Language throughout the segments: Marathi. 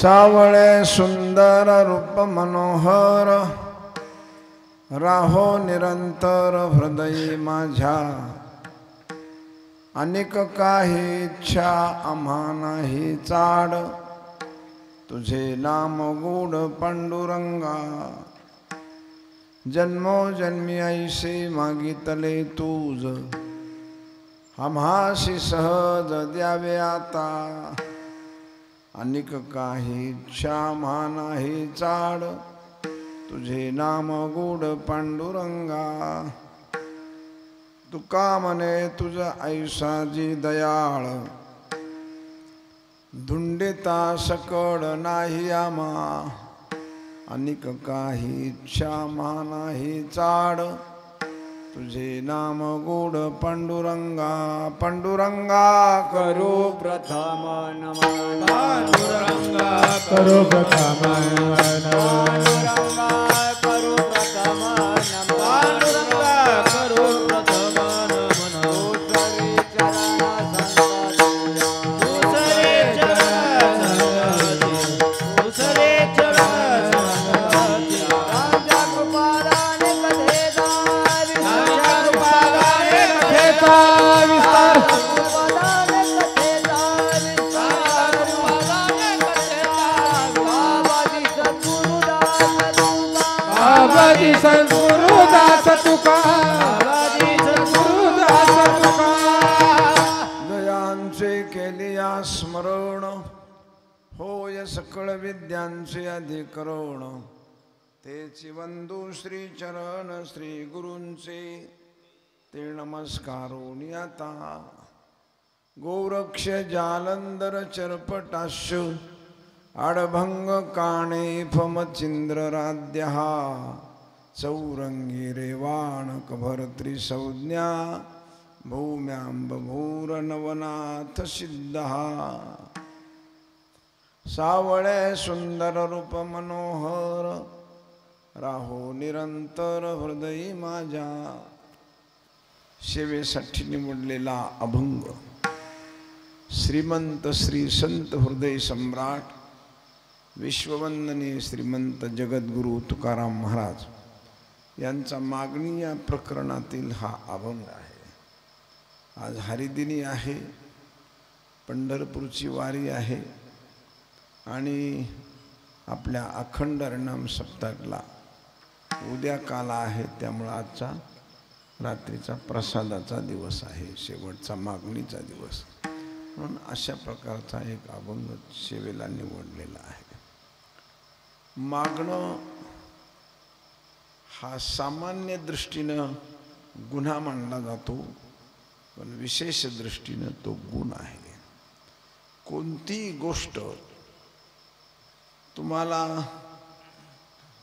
सावळे सुंदर रूप मनोहर राहो निरंतर हृदयी माझ्या अनेक काही इच्छा आम्हा नाही चाड तुझे नाम गूढ पांडुरंगा जन्मोजन्मी ऐसे मागितले तूज आम्हासी सहज द्यावे आता अनेक काही इच्छा आम्हा नाही चाड तुझे नाम गूढ पांडुरंगा तुका म्हणे तुझ ऐसाजी दयाळ धुंडिता सकड नाही आम्हा अनेक काही इच्छा आम्हा नाही चाड तुझे नाम गूढ पांडुरंगा पांडुरंगा करो प्रथम नमन पांडुरंगा करो प्रथम नमन पांडुरंगा करो प्रथम नमन पांडुरंगा करो प्रथम नमन दूसरे चरण संगती दूसरे चरण संगती राजा कृपादाने कथेदा विस्तार बाबाजी सद्गुरुदास तुका बाबाजी सद्गुरुदास तुका दयांचे केलिया स्मरण होय सकळ विद्यांचे अधिकरण तेची वंदू श्री चरण श्री गुरूंचे ते नमस्कारोनी आता गोरक्ष जालंधर चरपटाश आडभंग काणे फमचिंद्र राध्य चौरंगी रेवाणक भरत्रिसंज्ञा भूम्यांब भूर नवनाथ सिद्ध सावळे सुंदर रूप मनोहर राहो निरंतर हृदयी माझ्या सेवेसाठी निवडलेला अभंग श्रीमंत श्री संत हृदय सम्राट विश्ववंदनीय श्रीमंत जगद्गुरु तुकाराम महाराज यांचा मागणी या प्रकरणातील हा अभंग आहे। आज हरिदिनी आहे, पंढरपूरची वारी आहे आणि आपल्या अखंड हरिनाम सप्ताहातला उद्या काल आहे, त्यामुळे आजचा रात्रीचा प्रसादाचा दिवस आहे, शेवटचा मागणीचा दिवस, म्हणून अशा प्रकारचा एक अभंग सेवेला निवडलेला आहे। मागणं हा सामान्य दृष्टीनं गुन्हा मानला जातो, पण विशेष दृष्टीनं तो गुण आहे। कोणतीही गोष्ट तुम्हाला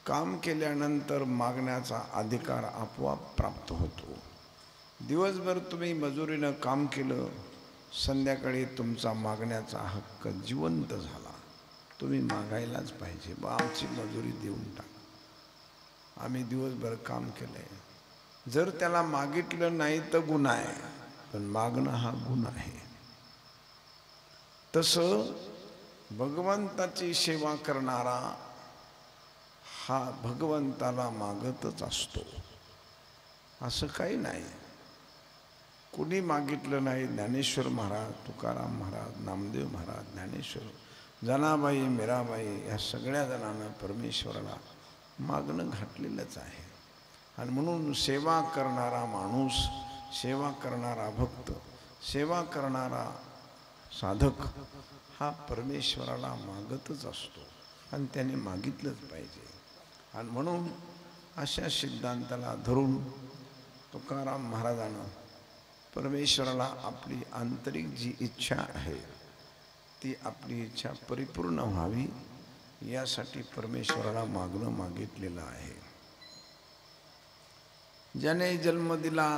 काम केल्यानंतर मागण्याचा अधिकार आपोआप प्राप्त होतो। दिवसभर तुम्ही मजुरीनं काम केलं, संध्याकाळी तुमचा मागण्याचा हक्क जिवंत झाला, तुम्ही मागायलाच पाहिजे, बा आमची मजुरी देऊन टाक, आम्ही दिवसभर काम केलंय। जर त्याला मागितलं नाही तर गुन्हा आहे, पण मागणं हा गुन्हा आहे। तसं भगवंताची सेवा करणारा हा भगवंताला मागतच असतो, असं काही नाही। कुणी मागितलं नाही, ज्ञानेश्वर महाराज, तुकाराम महाराज, नामदेव महाराज, ज्ञानेश्वर, जनाबाई, मीराबाई या सगळ्या जणांना परमेश्वराला मागणं घातलेलंच आहे। आणि म्हणून सेवा करणारा माणूस, सेवा करणारा भक्त, सेवा करणारा साधक हा परमेश्वराला मागतच असतो आणि त्याने मागितलंच पाहिजे। आणि म्हणून अशा सिद्धांताला धरून तुकाराम महाराजांना परमेश्वराला आपली आंतरिक जी इच्छा आहे ती आपली इच्छा परिपूर्ण व्हावी यासाठी परमेश्वराला मागणं मागितलेलं आहे। ज्याने जन्म दिला,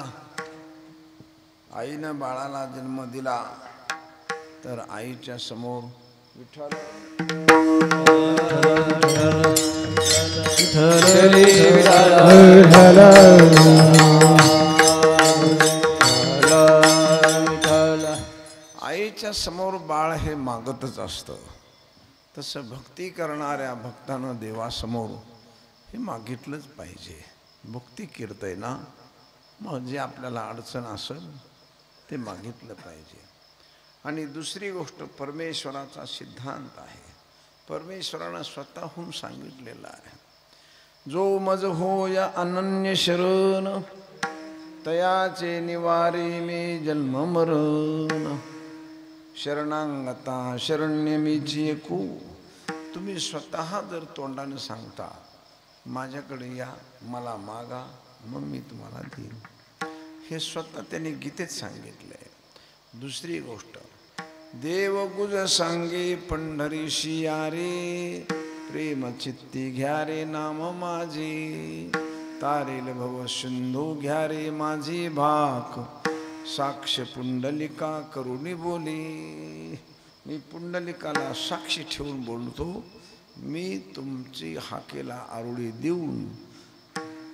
आईनं बाळाला जन्म दिला, तर आईच्या समोर विठ्ठल आईच्या समोर बाळ हे मागतच असतं। तसं भक्ती करणाऱ्या भक्तानं देवासमोर हे मागितलंच पाहिजे. भक्ती कीर्तय ना, मग जे आपल्याला अडचण असेल ते मागितलं पाहिजे. आणि दुसरी गोष्ट, परमेश्वराचा सिद्धांत आहे. परमेश्वरानं स्वतःहून सांगितलेलं आहे, जो मज होय अनन्य शरण, तयाचे निवारे मे जन्म मरण. शरणांगता शरण्य मीची एकू. तुम्ही स्वतः जर तोंडाने सांगता माझ्याकडे या, मला मागा, मग मी तुम्हाला देईन, हे स्वतः त्यांनी गीतेत सांगितलंय. दुसरी गोष्ट, देवगुज सांगे पंढरीशी यारे, प्रेम चित्ती घ्या रे नाम माझे, तारेल भव सिंधू घ्या रे माझी भाक, साक्ष पुंडलिका करुणी बोली. मी पुंडलिकाला साक्षी ठेवून बोलतो, मी तुमची हाकेला आरुडी देऊन,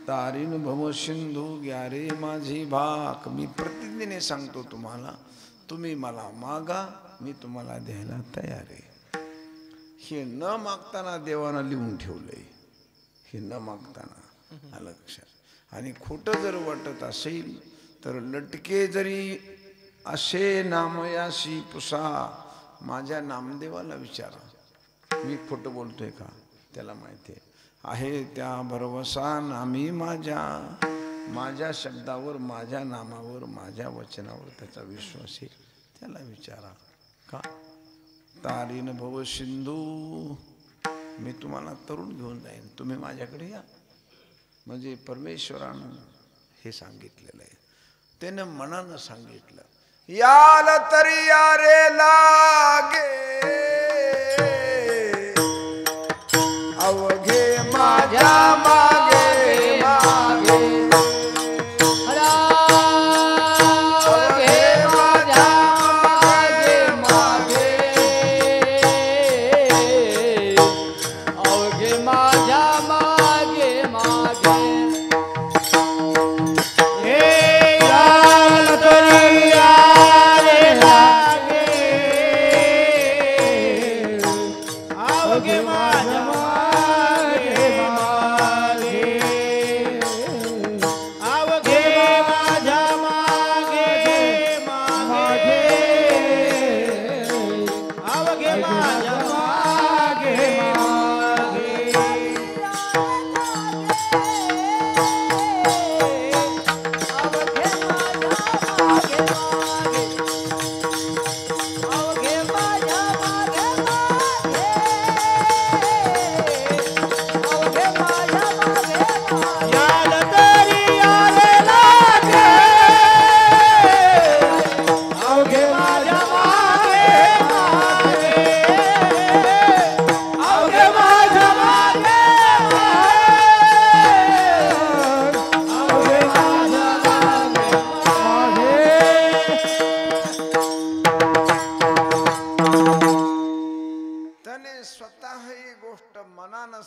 तारीन भव सिंधू घ्या रे माझी भाक. मी प्रतिज्ञेने सांगतो तुम्हाला, तुम्ही मला मागा, मी तुम्हाला द्यायला तयार आहे. हे न मागताना देवानं लिहून ठेवलंय, हे न मागताना, लक्षात. आणि खोटं जर वाटत असेल तर लटके जरी असे नामयाशी पुसा, माझ्या नामदेवाला विचारा, मी खोटं बोलतोय का, त्याला माहिती आहे. त्या भरवसा नामी माझ्या, माझ्या शब्दावर, माझ्या नामावर, माझ्या वचनावर त्याचा विश्वास आहे, त्याला विचारा. का तारीन भव सिंधू, मी तुम्हाला तरुण घेऊन जाईन, तुम्ही माझ्याकडे या. म्हणजे परमेश्वरानं हे सांगितलेलं आहे, त्यानं मनानं सांगितलं. याल तरी या रे लागे, अवघे माझ्या मागे मागे,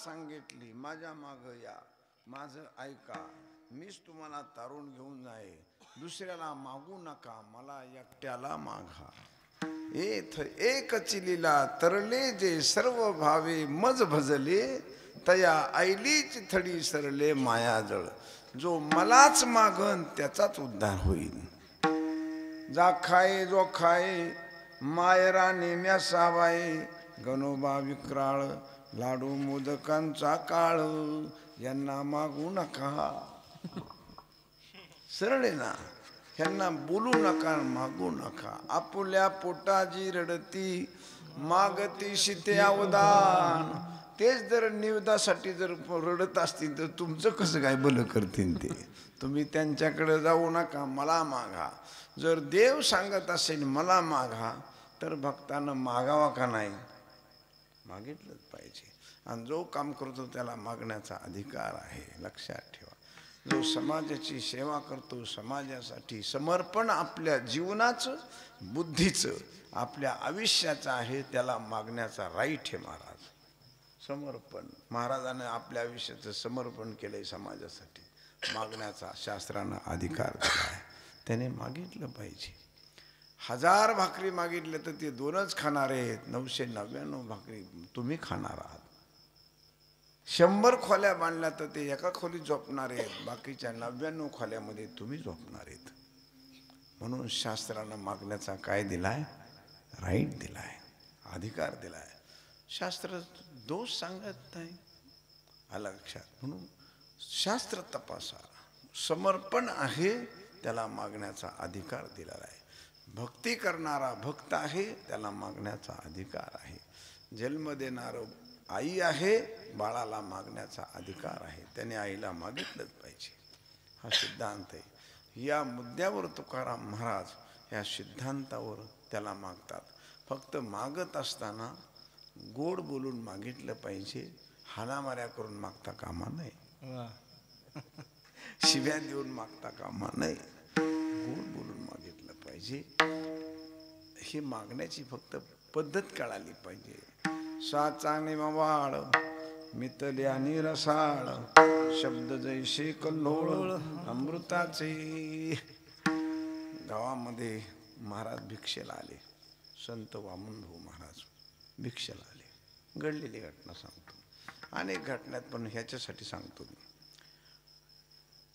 सांगितली, माझ्या माग या, माझं ऐका, मीच तुम्हाला तारून घेऊन जाए, दुसऱ्याला मागू नका, मला एकट्याला मागा. एथ एक चिलीला तरले जे सर्व भावे मज भजले, तया ऐलीच थडी सरले मायाजळ. जो मलाच मागन त्याचाच उद्धार होईल. जा खाये जो खाये मायरा नेम्या सावाये, गणोबा विक्राळ लाडू मोदकांचा काळ, यांना मागू नका. सरळ आहे ना, यांना बोलू नका, मागू नका. आपुल्या पोटाजी रडती मागती शिते अवदान. तेच जर निवेदासाठी जर रडत असतील तर तुमचं कसं काय भलं करतील ते. तुम्ही त्यांच्याकडे जाऊ नका, मला मागा. जर देव सांगत असेल मला मागा, तर भक्तानं मागावा का नाही? मागितलंच पाहिजे. आणि जो काम करतो त्याला मागण्याचा अधिकार आहे, लक्षात ठेवा. जो समाजाची सेवा करतो, समाजासाठी समर्पण आपल्या जीवनाचं, बुद्धीचं, आपल्या आयुष्याचं आहे, त्याला मागण्याचा राईट आहे. महाराज समर्पण, महाराजाने आपल्या आयुष्याचं समर्पण केलंय समाजासाठी, मागण्याचा शास्त्रानं अधिकार दिला आहे, त्याने मागितलं पाहिजे. 1000 भाकरी मागितले तर ते 2च खाणार आहेत. 999 भाकरी तुम्ही खाणार आहात. 100 खोल्या बांधल्या तर ते एका खोलीत झोपणार आहेत, बाकीच्या 99 खोल्यामध्ये तुम्ही झोपणार आहेत. म्हणून शास्त्रानं मागण्याचा काय दिलाय? राईट दिलाय, अधिकार दिलाय. शास्त्र दोष सांगत नाही, आलं लक्षात. म्हणून शास्त्र तपासा. समर्पण आहे त्याला मागण्याचा अधिकार दिलेला आहे. भक्ती करणारा भक्त आहे त्याला मागण्याचा अधिकार आहे. जन्म देणारं आई आहे, बाळाला मागण्याचा अधिकार आहे. त्याने आईला मागितलंच पाहिजे, हा सिद्धांत आहे. या मुद्द्यावर तुकाराम महाराज या सिद्धांतावर त्याला मागतात. फक्त मागत असताना गोड बोलून मागितलं पाहिजे, हाणामाऱ्या करून मागता कामा नये, शिव्या देऊन मागता कामा नये, गोड बोलून मागितलं पाहिजे. ही मागण्याची फक्त पद्धत कळाली पाहिजे. साचाने मवाळ मितल्या निरसाळ, शब्द जैसे कल्लोळ अमृताचे. गावामध्ये महाराज भिक्षेला आले, संत वामन भाऊ महाराज भिक्षेला आले. घडलेली घटना सांगतो, अनेक घटनात, पण ह्याच्यासाठी सांगतो मी.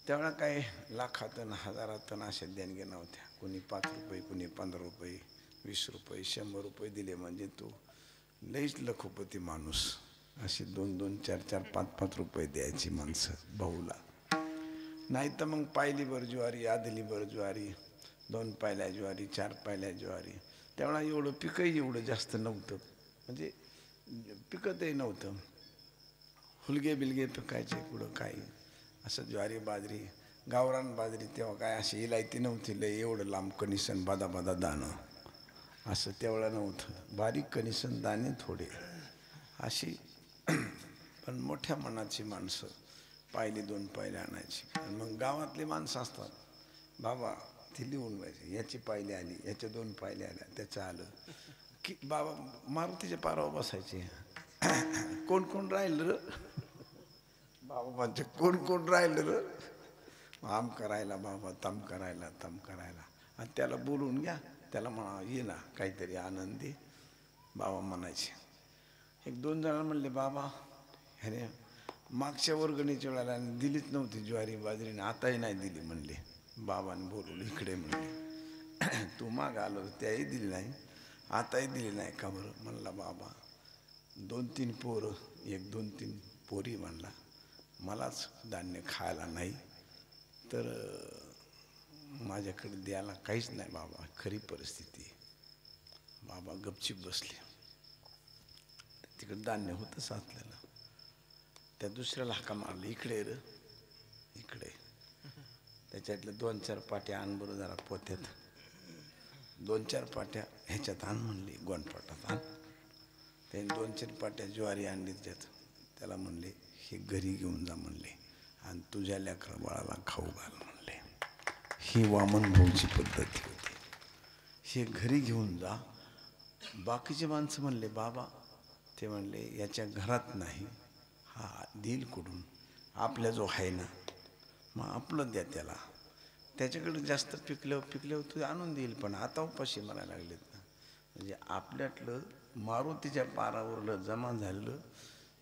त्यावेळा काय लाखातन हजारातन अशा देणग्या नव्हत्या. कोणी 5 रुपये, कोणी 15 रुपये, 20 रुपये, 100 रुपये दिले म्हणजे तो लईच लखोपती माणूस. असे 2-2, 4-4, 5-5 रुपये द्यायची माणसं भाऊला. नाही तर मग पायलीभर ज्वारी, आदलीभर ज्वारी, 2 पायल्या ज्वारी, 4 पायल्या ज्वारी. त्यावेळा एवढं पिकही एवढं जास्त नव्हतं, म्हणजे पिकतही नव्हतं. हुलगे बिलगे पिकायचे कुठं काही. असं ज्वारी बाजरी, गावरान बाजरी तेव्हा काय अशी इलायती नव्हती, लय एवढं लांब कणिसन बादा बादा दाणं असं तेवढं नव्हतं. बारीक कणिसन दाणे थोडे अशी. पण मोठ्या मनाची माणसं पायली 2 पायल्या आणायची. मग गावातली माणसं असतात, बाबा ती लिहून व्हायची, याची पायली आली, याच्या 2 पायल्या आल्या, त्याचं आलं की बाबा मारुतीच्या पारावर बसायचे. कोण कोण राहिलं र बाबा, म्हणजे कोण कोण राहिलं र, आम करायला बाबा, तम करायला, तम करायला. आणि त्याला बोलून घ्या, त्याला म्हणा ये ना काहीतरी आनंदी. बाबा म्हणायचे. 1-2 जण म्हणले बाबा ह्याने मागच्या वर्गणीच्या वेळेला दिलीच नव्हती ज्वारी बाजरीने, आताही नाही दिली म्हणले. बाबाने बोलून इकडे म्हणले, तू माग आलो त्याही दिली नाही, आताही दिली नाही का बरं? म्हणला बाबा 2-3 पोरं, 1-2-3 पोरी म्हणला, मलाच धान्य खायला नाही तर माझ्याकडे द्यायला काहीच नाही बाबा, खरी परिस्थिती. बाबा गपचीप बसले. तिकडे धान्य होतं साचलेलं. त्या दुसऱ्याला हाका मारली, इकडे र इकडे. त्याच्यातल्या 2-4 पाट्या आण बरं जरा पोत्यात. 2-4 पाट्या ह्याच्यात आण म्हणली, गोंडपाटात आण. त्याने 2-4 पाट्या ज्वारी आणली त्यात. त्याला म्हणले हे घरी घेऊन जा म्हणले, आणि तुझ्या लेकरा बाळाला खाऊ घाल म्हणले. ही वामन भाऊची पद्धती होती. हे घरी घेऊन जा. बाकीचे माणसं म्हणले बाबा, ते म्हणले याच्या घरात नाही, हा देईल कुठून? आपल्या जो आहे ना, मग आपलं द्या त्याला. त्याच्याकडे जास्त पिकल्यावर तू आणून देईल, पण आता उपाशी म्हणायला लागलेत ना. म्हणजे आपल्यातलं मारुतीच्या पारावरलं जमा झालेलं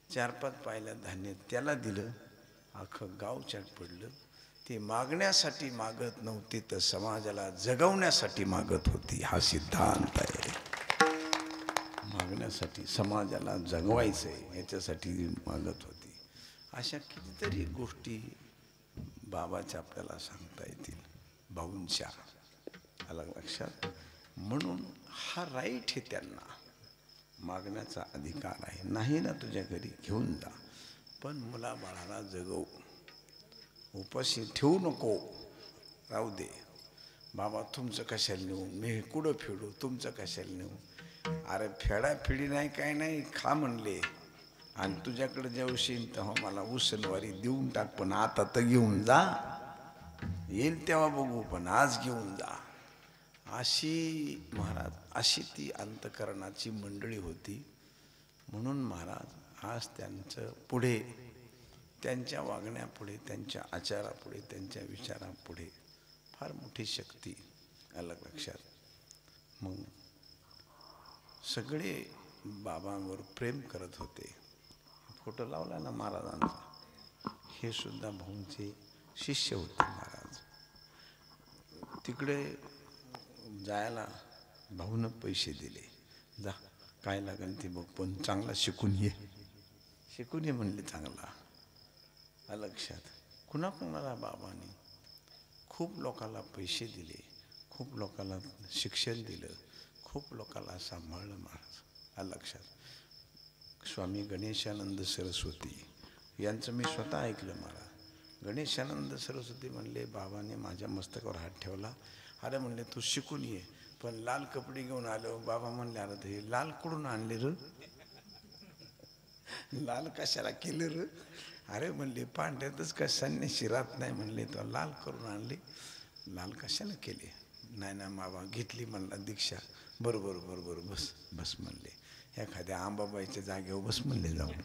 4-5 पायल्या धान्य त्याला दिलं. अख्खं गाव चाट पडलं. ते मागण्यासाठी मागत नव्हती, तर समाजाला जगवण्यासाठी मागत होती. हा सिद्धांत आहे. मागण्यासाठी, समाजाला जगवायचं आहे याच्यासाठी मागत होती. अशा कितीतरी गोष्टी बाबाच्या आपल्याला सांगता येतील, भाऊंच्या, अलग लक्षात. म्हणून हा राईट आहे, त्यांना मागण्याचा अधिकार आहे. नाही ना तुझ्या घरी घेऊन जा, पण मुलाबाळाला जगव, उपाशी ठेवू नको, राहू दे. बाबा तुमचं कशाला नेऊ, मी कुठं फेडू, तुमचं कशाला नेऊ? अरे फेडाफेडी नाही, काय नाही, खा म्हणले. आणि तुझ्याकडे जेवशील तेव्हा मला उसनवारी देऊन टाक, पण आता तर घेऊन जा, येईल तेव्हा बघू, पण आज घेऊन जा. अशी महाराज, अशी ती अंतकरणाची मंडळी होती. म्हणून महाराज आज त्यांचं पुढे, त्यांच्या वागण्यापुढे, त्यांच्या आचारापुढे, त्यांच्या विचारापुढे फार मोठी शक्ती, अलग लक्षात. मग सगळे बाबांवर प्रेम करत होते. फोटो लावला ना महाराजांचा, हे सुद्धा भाऊंचे शिष्य होते महाराज. तिकडे जायला भाऊनं पैसे दिले, जा काय लागेल ते बघ, पण चांगला शिकून ये. शिकून ये म्हणले चांगला. लक्षात कुणाकुणाला बाबांनी खूप लोकांना पैसे दिले, खूप लोकांना शिक्षण दिलं, खूप लोकांना सांभाळलं महाराज. लक्षात स्वामी गणेशानंद सरस्वती यांचं मी स्वतः ऐकलं महाराज. गणेशानंद सरस्वती म्हणले बाबाने माझ्या मस्तकावर हात ठेवला, अरे म्हणले तू शिकून ये, पण लाल कपडे घेऊन आलो. बाबा म्हणले अरे हे लाल कुठून आणले र, लाल कशाला केले र. अरे म्हणले पांढऱ्यातच का संन्याशी राहत नाही म्हणले, तो लाल करून आणले. लाल कशाला केले. नाही ना बाबा घेतली म्हणला दीक्षा. बरोबर बरोबर बस बस म्हणले, एखाद्या आंबाबाईच्या जागेवर बस म्हणले जाऊन.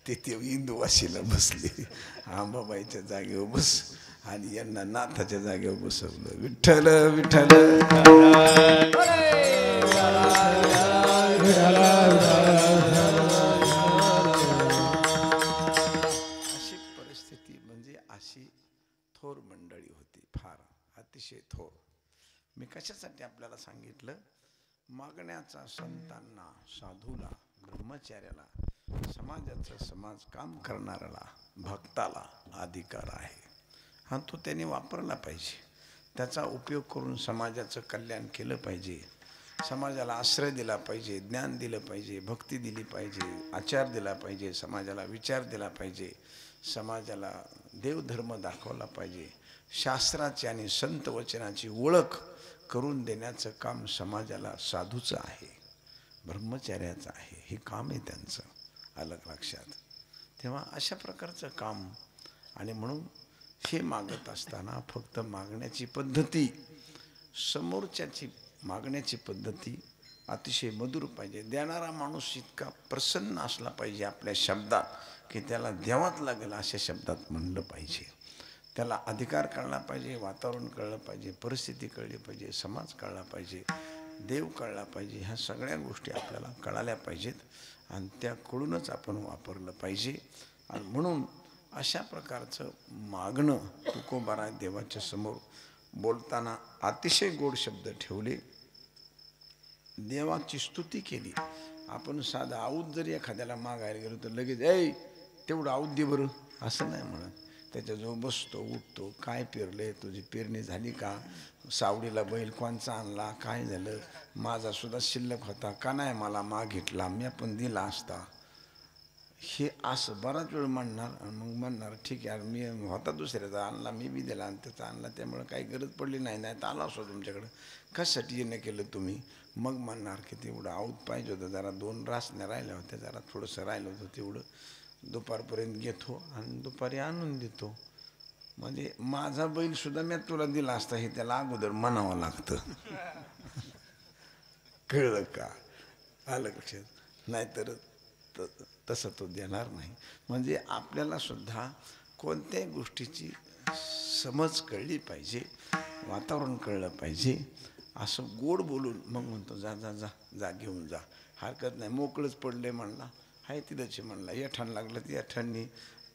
ते इंदुवाशीला बसले, आंबाबाईच्या जागेवर बस, आणि यांना नाथाच्या जागेवर बसवलं. विठ्ठल विठ्ठल अशी परिस्थिती, म्हणजे अशी थोर मंडळी होती, फार अतिशय थोर. मी कशासाठी आपल्याला सांगितलं, मागण्याचा संतांना, साधूला, ब्रह्मचार्याला, समाजाचं समाज काम करणाऱ्याला, भक्ताला अधिकार आहे. हा तो त्याने वापरला पाहिजे. त्याचा उपयोग करून समाजाचं कल्याण केलं पाहिजे, समाजाला आश्रय दिला पाहिजे, ज्ञान दिलं पाहिजे, भक्ती दिली पाहिजे, आचार दिला पाहिजे, समाजाला विचार दिला पाहिजे, समाजाला देवधर्म दाखवला पाहिजे, शास्त्राची आणि संत वचनाची ओळख करून देण्याचं काम समाजाला साधूचं आहे, ब्रह्मचार्याचं आहे. हे काम आहे त्यांचं. अलग लक्षात. तेव्हा अशा प्रकारचं काम, आणि म्हणून हे मागत असताना फक्त मागण्याची पद्धती, समोरच्याची मागण्याची पद्धती अतिशय मधुर पाहिजे. देणारा माणूस इतका प्रसन्न असला पाहिजे आपल्या शब्दात की त्याला द्यावाच लागेल अशा शब्दात म्हणलं पाहिजे. त्याला अधिकार कळला पाहिजे, वातावरण कळलं पाहिजे, परिस्थिती कळली पाहिजे, समाज कळला पाहिजे, देव कळला पाहिजे. ह्या सगळ्या गोष्टी आपल्याला कळाल्या पाहिजेत, आणि त्या कळूनच आपण वापरलं पाहिजे. आणि म्हणून अशा प्रकारचं मागणं तुकोबाराय देवाच्या समोर बोलताना अतिशय गोड शब्द ठेवले, देवाची स्तुती केली. आपण साधं आऊत जरी एखाद्याला मागायला गेलो तर लगेच ऐ तेवढं आऊत दे बरं असं नाही म्हणत. त्याच्याजवळ बसतो, उठतो, काय पेरले, तुझी पेरणी झाली का, सावडीला बैल कोणचा आणला, काय झालं, माझा सुद्धा शिल्लक होता का नाही, मला मागितला, मी पण दिला असता. हे असं बराच वेळ म्हणणार, मग म्हणणार ठीक आहे मी होता दुसऱ्याचा आणला, मी बी दिला आणि त्याचा आणला, त्यामुळे काही गरज पडली नाही, नाही तर आला असतो तुमच्याकडं, कशासाठी येणं केलं तुम्ही. मग म्हणणार की तेवढं आऊत पाहिजे होतं, जरा 2 रासण्या राहिल्या होत्या, जरा थोडंसं राहिलं होतं, तेवढं दुपारपर्यंत घेतो आणि दुपारी आणून देतो. म्हणजे माझा बैल सुद्धा मी तुला दिला असता हे त्याला अगोदर म्हणावं लागतं. कळलं का, आलं लक्षात. नाहीतर तसं तो देणार नाही. म्हणजे आपल्याला सुद्धा कोणत्याही गोष्टीची समज कळली पाहिजे, वातावरण कळलं पाहिजे. असं गोड बोलून मग म्हणतो जा जा जा जा घेऊन जा, हरकत नाही, मोकळंच पडले म्हणला हाय तिथंच म्हणला, येठाण लागलं तर येठाणनी,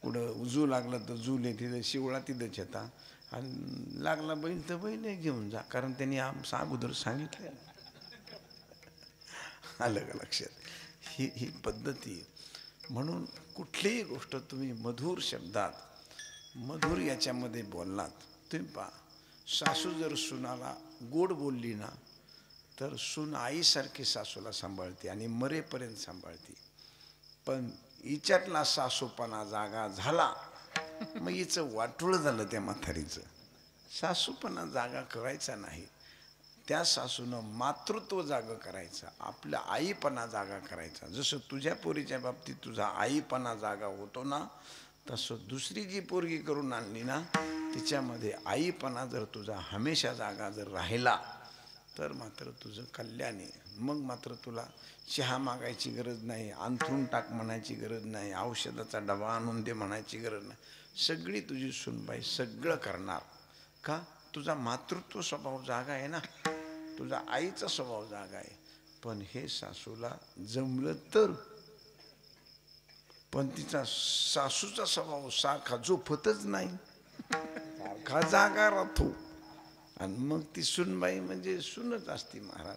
कुठं जू लागलं तर जूले तिथं, शिवळा तिथंच येता, आणि लागला बैल तर बैल घेऊन जा, कारण त्यांनी आमचं अगोदर सांगितलं. आलं का लक्षात. ही पद्धती. म्हणून कुठलीही गोष्ट तुम्ही मधुर शब्दात, मधुर याच्यामध्ये बोललात. तुम्ही पहा, सासू जर सुनाला गोड बोलली ना तर सून आईसारखी सासूला सांभाळते आणि मरेपर्यंत सांभाळते. पण हिच्यातला सासूपणा जागा झाला मग हिचं वाटोळं झालं त्या म्हातारीचं. सासूपणा जागा करायचा नाही, त्या सासूनं मातृत्व जागा करायचं, आपल्या आईपणा जागा करायचा. जसं तुझ्या पोरीच्या बाबतीत तुझा आईपणा जागा होतो ना, तसं दुसरी जी पोरगी करून आणली ना तिच्यामध्ये आईपणा जर तुझा हमेशा जागा जर राहिला तर मात्र तुझं कल्याण आहे. मग मात्र तुला चहा मागायची गरज नाही, अंथरून टाक म्हणायची गरज नाही, औषधाचा डबा आणून दे म्हणायची गरज नाही. सगळी तुझी सुनबाई सगळं करणार. का, तुझा मातृत्व स्वभाव जागा आहे ना. तुझा आईचा स्वभाव जागा आहे, पण हे सासूला जमलं तर. पण तिचा सासूचा स्वभाव सारखा झोपतच नाही, सारखा जागा राहतो. आणि मग ती सुनबाई म्हणजे सुनच असती महाराज.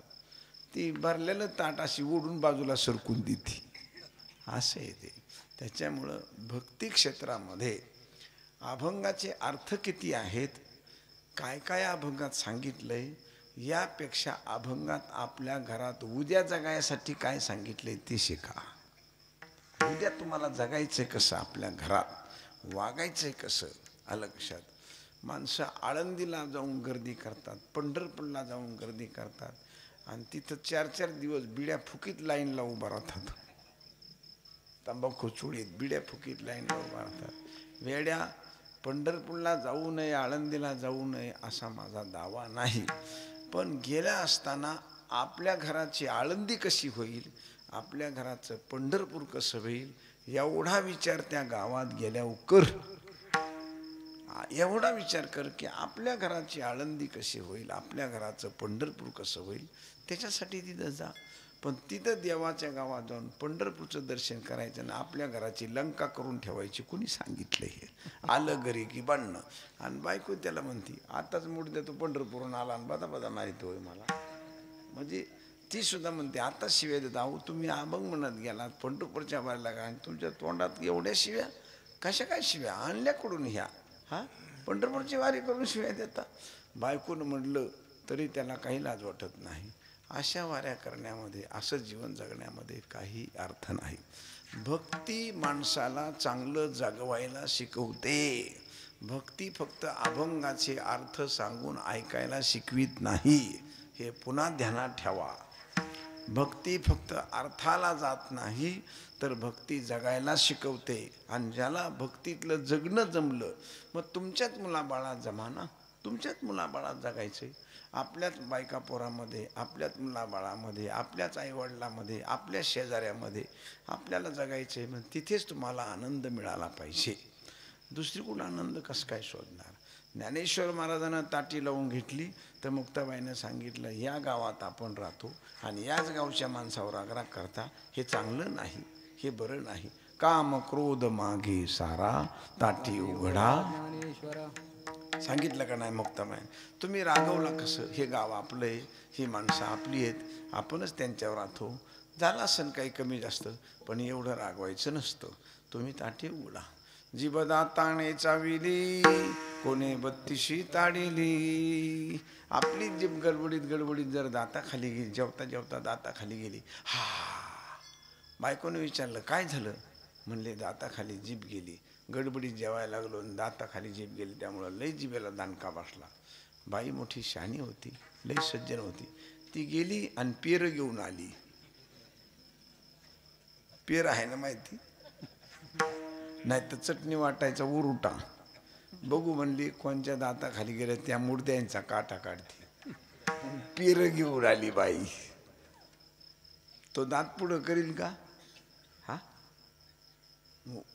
ती भरलेलं ताट अशी ओढून बाजूला सरकून देते, असं आहे ते. त्याच्यामुळं भक्ती क्षेत्रामध्ये अभंगाचे अर्थ किती आहेत, काय काय अभंगात सांगितलंय, यापेक्षा अभंगात आपल्या घरात उद्या जगायसाठी काय सांगितलंय ते शिका. उद्या तुम्हाला जगायचंय कसं, आपल्या घरात वागायचंय कसं, आलं लक्षात. माणसं आळंदीला जाऊन गर्दी करतात, पंढरपूरला जाऊन गर्दी करतात, आणि तिथं 4-4 दिवस बिड्या फुकीत लाईनला उभा राहतात. तंबाखू चुळीत बिड्या फुकीत लाईनला उभा राहतात. वेड्या, पंढरपूरला जाऊ नये, आळंदीला जाऊ नये असा माझा दावा नाही, पण गेल्या असताना आपल्या घराची आळंदी कशी होईल, आपल्या घराचं पंढरपूर कसं होईल, एवढा विचार त्या गावात गेल्यावर कर. एवढा विचार कर की आपल्या घराची आळंदी कशी होईल, आपल्या घराचं पंढरपूर कसं होईल, त्याच्यासाठी तिथं जा. पण तिथं देवाच्या गावात जाऊन पंढरपूरचं दर्शन करायचं आणि आपल्या घराची लंका करून ठेवायची, कुणी सांगितलं हे? आलं घरी की बांधणं. आणि बायको त्याला म्हणती, आताच मूड देतो पंढरपूरून आला आणि बदा बदा मारितोय मला. म्हणजे ती सुद्धा म्हणते, आता शिव्या देत आहो तुम्ही, अभंग म्हणत गेलात पंढरपूरच्या बाहेरला का, आणि तुमच्या तोंडात एवढ्या शिव्या कशा काय, शिव्या आणल्याकडून ह्या, हा पंढरपूरची वारी करून शिव्या देता. बायकोनं म्हणलं तरी त्याला काही लाज वाटत नाही. अशा वाऱ्या करण्यामध्ये, असं जीवन जगण्यामध्ये काही अर्थ नाही. भक्ती माणसाला चांगलं जगवायला शिकवते. भक्ती फक्त अभंगाचे अर्थ सांगून ऐकायला शिकवित नाही, हे पुन्हा ध्यानात ठेवा. भक्ती फक्त अर्थाला जात नाही, तर भक्ती जगायला शिकवते. आणि ज्याला भक्तीतलं जगणं जमलं, मग तुमच्याच मुलाबाळात जमा ना, तुमच्याच मुलाबाळात जगायचे. आपल्याच बायका पोरामध्ये, आपल्याच मुलाबाळामध्ये, आपल्याच आईवडिलामध्ये, आपल्या शेजाऱ्यामध्ये आपल्याला जगायचे. मग तिथेच तुम्हाला आनंद मिळाला पाहिजे. दुसरीकडून आनंद कसं काय शोधणार? ज्ञानेश्वर महाराजांना ताटी लावून घेतली तर मुक्ताबाईनं सांगितलं, या गावात आपण राहतो आणि याच गावच्या माणसावर आग्रह करता, हे चांगलं नाही, हे बरं नाही. काम क्रोध मागे सारा, ताटी उघडा. सांगितलं का नाही मुक्ताबाई? तुम्ही रागवला कसं? हे गाव आपलं आहे, ही माणसं आपली आहेत, आपणच त्यांच्यावर राहतो. झालं असं काही कमी जास्त, पण एवढं रागवायचं नसतं. तुम्ही ताटी उघडा. जीवदा ताणे चाविली, कोणे 32 ताडिली. आपली जीभ गडबडीत जर दाताखाली गेली, जेवता जेवता दाताखाली गेली, हा. बायकोने विचारलं काय झालं? म्हणले दाताखाली जीभ गेली. गडबडीत जेवायला लागलो आणि दाताखाली जीभ गेली, त्यामुळं लई जिभेला दाणका बसला. बाई मोठी शहाणी होती, लई सज्जन होती. ती गेली आणि पेर घेऊन आली. पेर आहे ना माहिती? नाही तर चटणी वाटायचा उरुटा. बघू म्हणली, कोणच्या दाताखाली गेल्या त्या मुर्द्यांचा काटा काढते. पेर घेऊन आली बाई. तो दात पुढं करील का? हा,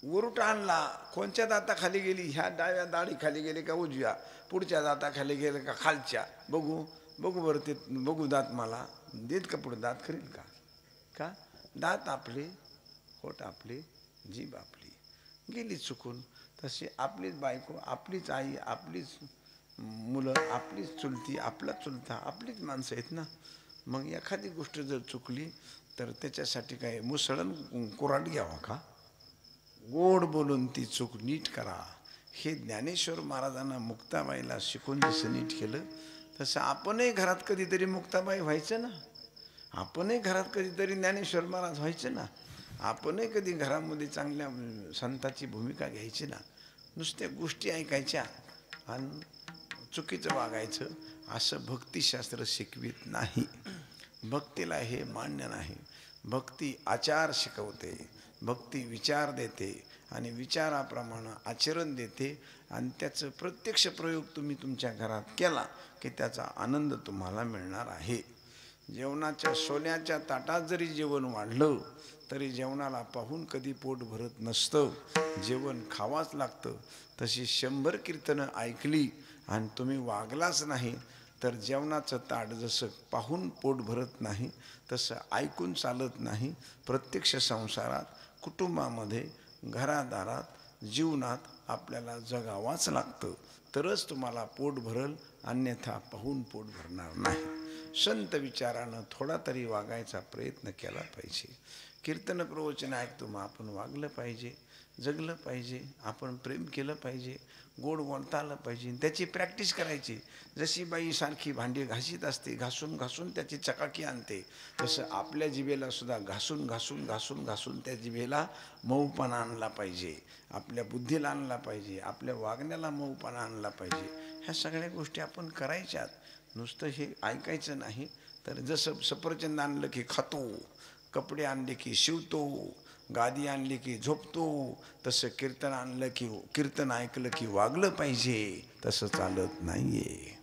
उरुटा आणला. कोणच्या दाताखाली गेली? ह्या डाव्या दाढी खाली गेले का उजव्या? पुढच्या दाताखाली गेले का खालच्या? बघू बरं ते बघू दात मला देत का? पुढे दात करील का? का दात आपले, होठ आपले, जीभ आपली गेली चुकून. तशी आपलीच बायको, आपलीच आई, आपलीच मुलं, आपलीच चुलती, आपला चुलता, आपलीच माणसं आहेत ना. मग एखादी गोष्ट जर चुकली तर त्याच्यासाठी काय मुसळण कोराट घ्यावा का? गोड बोलून ती चूक नीट करा. हे ज्ञानेश्वर महाराजांना मुक्ताबाईला शिकून जसं नीट केलं, तसं आपणही घरात कधीतरी मुक्ताबाई व्हायचं ना. आपणही घरात कधीतरी ज्ञानेश्वर महाराज व्हायचं ना. आपणही कधी घरामध्ये चांगल्या संताची भूमिका घ्यायची ना. नुसत्या गोष्टी ऐकायच्या आणि चुकीचं वागायचं, असं भक्तिशास्त्र शिकवित नाही. भक्तीला हे मान्य नाही. भक्ती आचार शिकवते, भक्ती विचार देते आणि विचाराप्रमाणे आचरण देते. आणि त्याचं प्रत्यक्ष प्रयोग तुम्ही तुमच्या घरात केला की त्याचा आनंद तुम्हाला मिळणार आहे. जेवणाच्या सोन्याच्या ताटात जरी जेवण वाढलं तरी जेवणाला पाहून कधी पोट भरत नसतं. जेवण खावाच लागतं. तशी 100 कीर्तनं ऐकली आणि तुम्ही वागलाच नाही तर जेवणाचं ताट जसं पाहून पोट भरत नाही तसं ऐकून चालत नाही. प्रत्यक्ष संसारात, कुटुंबामध्ये, घरादारात, जीवनात आपल्याला जगावाच लागतं, तरच तुम्हाला पोट भरल, अन्यथा पाहून पोट भरणार नाही. संत विचारानं थोडा तरी वागायचा प्रयत्न केला पाहिजे. कीर्तन प्रवचन ऐकतो मग आपण वागलं पाहिजे, जगलं पाहिजे, आपण प्रेम केलं पाहिजे, गोड बोलता आलं पाहिजे, त्याची प्रॅक्टिस करायची. जशी बाई सारखी भांडी घासीत असते, घासून घासून त्याची चकाकी आणते, तसं आपल्या जिभेला सुद्धा घासून घासून घासून घासून त्या जिभेला मऊपणा आणला पाहिजे, आपल्या बुद्धीला आणला पाहिजे, आपल्या वागण्याला मऊपणा आणला पाहिजे. ह्या सगळ्या गोष्टी आपण करायच्यात. नुसतं हे ऐकायचं नाही. तर जसं सफरचंद आणलं की खातो, कपडे आणले की शिवतो, गादी आणली की झोपतो, तसं कीर्तन आणलं की कीर्तन ऐकलं की वागलं पाहिजे. तसं चालत नाहीये.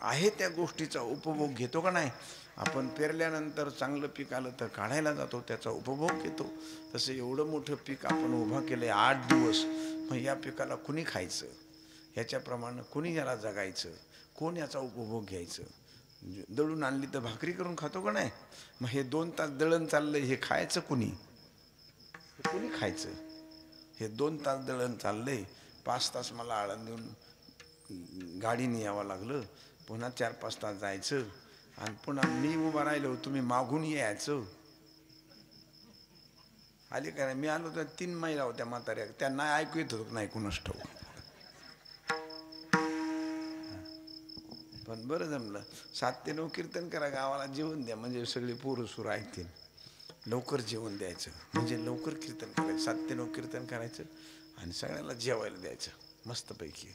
आहे त्या गोष्टीचा उपभोग घेतो का नाही? आपण पेरल्यानंतर चांगलं पीक आलं तर काढायला जातो, त्याचा उपभोग घेतो. तसं एवढं मोठं पीक आपण उभं केलं आहे 8 दिवस, मग या पिकाला कुणी खायचं? ह्याच्याप्रमाणे कुणी याला जगायचं? कोण याचा उपभोग घ्यायचं? दळून आणली तर भाकरी करून खातो का नाही? मग हे 2 तास दळण चाललंय, हे खायचं कुणी? कुणी खायचं? हे 2 तास दळण चाललंय, 5 तास मला आळंदीहून गाडीने यावं लागलं, पुन्हा 4-5 तास जायचं, आणि पुन्हा मी उभा राहिलो, तुम्ही मागून यायचं. आले का नाही? मी आलो तर 3 महिला होत्या म्हाताऱ्या, त्यांना ऐकू येत होतं नाही कुणास ठाऊक. पण बरं जमलं. 7 ते 9 कीर्तन करा, गावाला जेवण द्या, म्हणजे सगळे पोरं सुरू ऐकतील. लवकर जेवण द्यायचं, म्हणजे लवकर कीर्तन करायचं. 7 ते 9 कीर्तन करायचं आणि सगळ्याला जेवायला द्यायचं मस्तपैकी.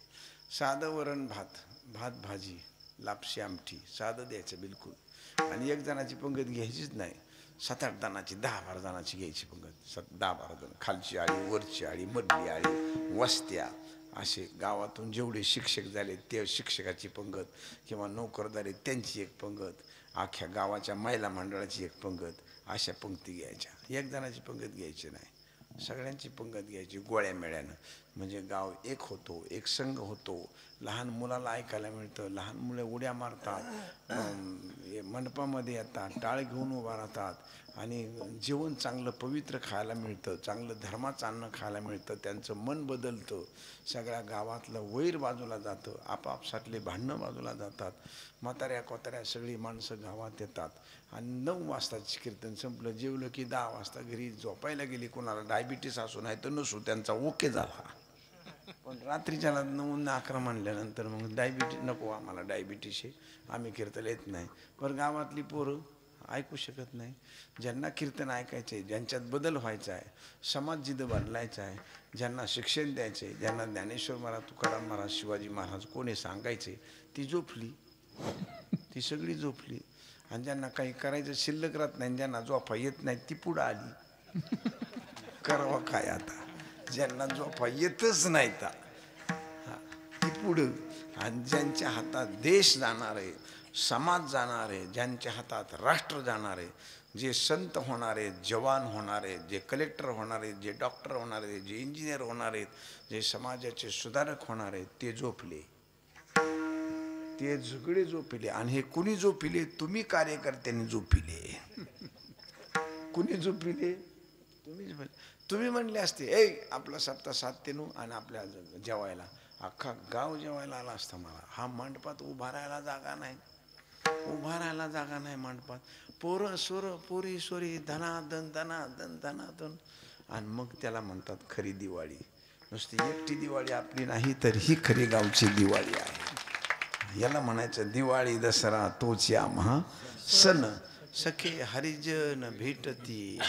साधं वरण भात, भात भाजी, लापशी आमटी, साधं द्यायचं बिलकुल. आणि 1 जणाची पंगत घ्यायचीच नाही, 7-8 जणाची, 10-12 जणाची घ्यायची पंगत. 10-12 जण, खालची आळी, वरची आळी, मधली आळी, वस्त्या, असे गावातून जेवढे शिक्षक झाले ते शिक्षकाची पंगत, किंवा नोकरदार त्यांची एक पंगत, अख्ख्या गावाच्या महिला मंडळाची एक पंगत, अशा पंक्ती घ्यायच्या. 1 जणाची पंगत घ्यायची नाही, सगळ्यांची पंगत घ्यायची गोळ्या मेळ्यानं. म्हणजे गाव एक होतो, एक संघ होतो. लहान मुलाला ऐकायला मिळतं, लहान मुलं उड्या मारतात, मंडपामध्ये येतात, टाळ घेऊन उभा राहतात, आणि जेवण चांगलं पवित्र खायला मिळतं, चांगलं धर्माचं अन्न खायला मिळतं, त्यांचं मन बदलतं, सगळ्या गावातलं वैर बाजूला जातं, आपापसातले भांडणं बाजूला जातात, म्हाताऱ्या कोताऱ्या सगळी माणसं गावात येतात. आणि 9 वाजताच कीर्तन संपलं, जेवलं की 10 वाजता घरी झोपायला गेली. कोणाला डायबिटीस असू नाही तर नसू, त्यांचा ओके झाला. पण रात्रीच्याला 9-11 म्हणल्यानंतर मग डायबिटीस नको, आम्हाला डायबिटीस आहे, आम्ही कीर्तन येत नाही. पण गावातली पोरं ऐकू शकत नाही. ज्यांना कीर्तन ऐकायचं आहे, ज्यांच्यात बदल व्हायचा आहे, समाज जिथं बदलायचा आहे, ज्यांना शिक्षण द्यायचं आहे, ज्यांना ज्ञानेश्वर महाराज, तुकाराम महाराज, शिवाजी महाराज कोणी सांगायचे, ती झोपली, ती सगळी झोपली. आणि ज्यांना काही करायचं शिल्लक राहत नाही, ज्यांना झोपा येत नाही, ती पुढं आली. करावं काय आता? ज्यांना झोपा येतच नाही ती पुढं. आणि ज्यांच्या हातात देश जाणार आहे, समाज जाणार आहे, ज्यांच्या हातात राष्ट्र जाणार आहे, जे संत होणार आहेत, जवान होणार आहेत, जे कलेक्टर होणार आहेत, जे डॉक्टर होणार आहेत, जे इंजिनियर होणार आहेत, जे समाजाचे सुधारक होणार आहेत, ते झोपले, ते सगळे झोपिले. आणि हे कुणी झोपिले? तुम्ही कार्यकर्त्यांनी झोपिले. कुणी झोपिले? तुम्ही झोपले. तुम्ही म्हणले असते, आपला सप्ताह 7 ते 9 आणि आपल्या जेवायला, अख्खा गाव जेवायला आला असता. मला हा मंडपात उभा राहायला जागा नाही, उभा राहायला जागा नाही मंडपात. पोरं सोरं, पोरी सोरी, धनाधन धनाधन धनाधन. आणि मग त्याला म्हणतात खरी दिवाळी. नुसती एकटी दिवाळी आपली नाही, तर ही खरी गावची दिवाळी आहे. याला म्हणायचं दिवाळी दसरा तोच या महा सण, सखे हरिजन भेटती.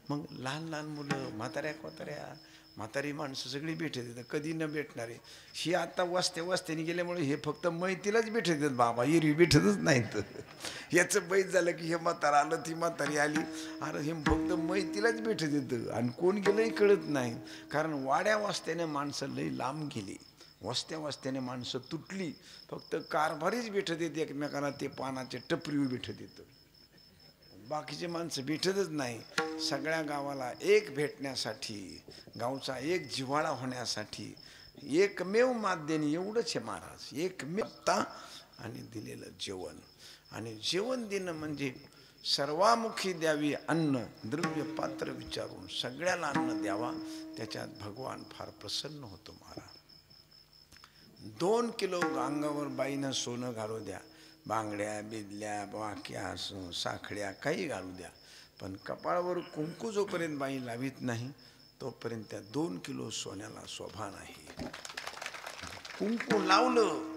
मग लहान लहान मुलं, म्हाताऱ्या कोताऱ्या, म्हातारी माणसं सगळी भेटत येतात. कधी न भेटणारे ही आता वस्त्याने गेल्यामुळे हे फक्त मैतीलाच भेटत येतात. बाबा एरवी भेटतच नाहीत. याचं बैठ झालं की हे म्हातारा आलं, ती म्हातारी आली, अरे हे फक्त मैतीलाच भेटत येतं. आणि कोण गेलंही कळत नाही, कारण वाड्या वस्त्याने माणसं लई लांब गेली, वस्त्याने माणसं तुटली. फक्त कारभारीच भेटत येते एकमेकांना, ते पानाचे टपरीवर भेटत येतं, बाकीचे माणसं भेटतच नाही. सगळ्या गावाला एक भेटण्यासाठी, गावचा एक जिव्हाळा होण्यासाठी एकमेव माध्यम एवढंच आहे महाराज. एकमेव आणि दिलेलं जेवण. आणि जेवण देणं म्हणजे सर्वामुखी द्यावी अन्न, द्रव्य पात्र विचारून सगळ्याला अन्न द्यावा. त्याच्यात भगवान फार प्रसन्न होतो महाराज. 2 किलो अंगावर बाईनं सोनं घालू द्या, बांगड्या बिदल्या वाक्या साखळ्या काही घालू द्या, पण कपाळावर कुंकू जोपर्यंत बाई लावित नाही तोपर्यंत त्या 2 किलो सोन्याला शोभा नाही. कुंकू लावलं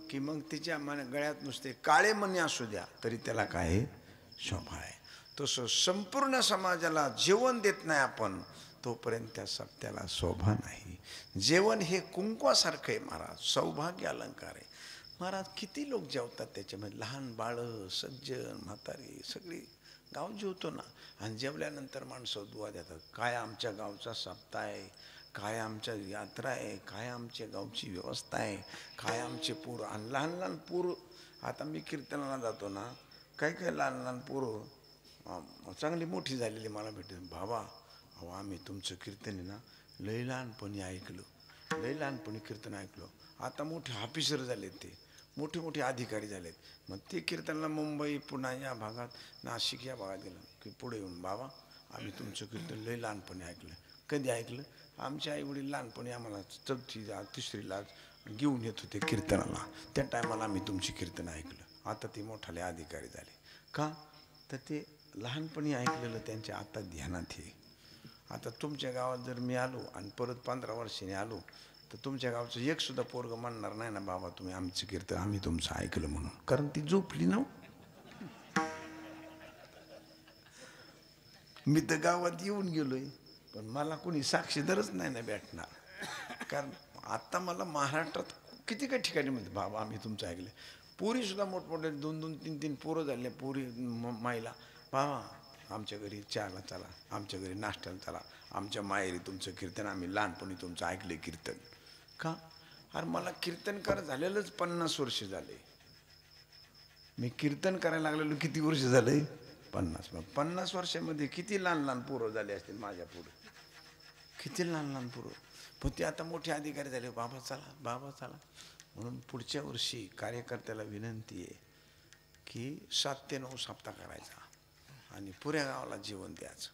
की मग तिच्या गळ्यात नुसते काळे मणी असू द्या तरी त्याला काय शोभा आहे. तसं संपूर्ण समाजाला जेवण देत नाही आपण तोपर्यंत त्या सप्त्याला शोभा नाही. जेवण हे कुंकवासारखं आहे महाराज, सौभाग्य अलंकार आहे महाराज. किती लोक जेवतात त्याच्यामध्ये, लहान बाळं, सज्जन, म्हातारी, सगळी गाव जेवतो ना. आणि जेवल्यानंतर माणसं दुआ देतात, काय आमच्या गावचा सप्ताह आहे, काय आमच्या यात्रा आहे, काय आमच्या गावची व्यवस्था आहे, काय आमचे पोरं. आणि लहान लहान पोरं, आता मी कीर्तनाला जातो ना, काही काही लहान लहान पोरं चांगली मोठी झालेली मला भेटते. बाबा अहो आम्ही तुमचं कीर्तन आहे ना लय लहानपणी ऐकलं, लय लहानपणी कीर्तन ऐकलं. आता मोठे ऑफिसर झालेत, ते मोठे मोठे अधिकारी झालेत. मग ते कीर्तनाला मुंबई पुणा या भागात, नाशिक या भागात गेलं की पुढे येऊन, बाबा आम्ही तुमचं कीर्तन लय लहानपणी ऐकलं. कधी ऐकलं? आमच्या आईवडील लहानपणी आम्हाला 4थीला 3रीला घेऊन येत होते कीर्तनाला, त्या टायमाला आम्ही तुमची कीर्तन ऐकलं. आता ते मोठाले अधिकारी झाले. का तर ते लहानपणी ऐकलेलं त्यांच्या आता ध्यानात आहे. आता तुमच्या गावात जर मी आलो आणि परत 15 वर्षांनी आलो तर तुमच्या गावचं एक सुद्धा पोरगं म्हणणार नाही ना, बाबा तुम्ही आमचं कीर्तन आम्ही तुमचं ऐकलं म्हणून, कारण ती झोपली ना. मी तर गावात येऊन गेलोय पण मला कोणी साक्षीदारच नाही ना भेटणार. कारण आता मला महाराष्ट्रात किती काही ठिकाणी म्हणते, बाबा आम्ही तुमचं ऐकलं. पोरी सुद्धा मोठमोठे 2-2, 3-3 पोरं झाले, पोरी माईला, बाबा आमच्या घरी चहाला चला, आमच्या घरी नाश्त्याला चला, आमच्या माहेरी तुमचं कीर्तन आम्ही लहानपणी तुमचं ऐकले कीर्तन. का? अरे मला कीर्तनकार झालेलंच 50 वर्ष झाले. मी कीर्तन करायला लागलेलो किती वर्ष झाले? 50. मग 50 वर्षामध्ये किती लहान लहान पोरं झाले असतील माझ्या पुढे, किती लहान लहान पोरं. पण ते आता मोठे अधिकारी झाले, बाबा चला बाबा चला. म्हणून पुढच्या वर्षी कार्यकर्त्याला विनंती आहे की 7 ते 9 सप्ताह करायचा आणि पुऱ्या गावाला जेवण द्यायचं.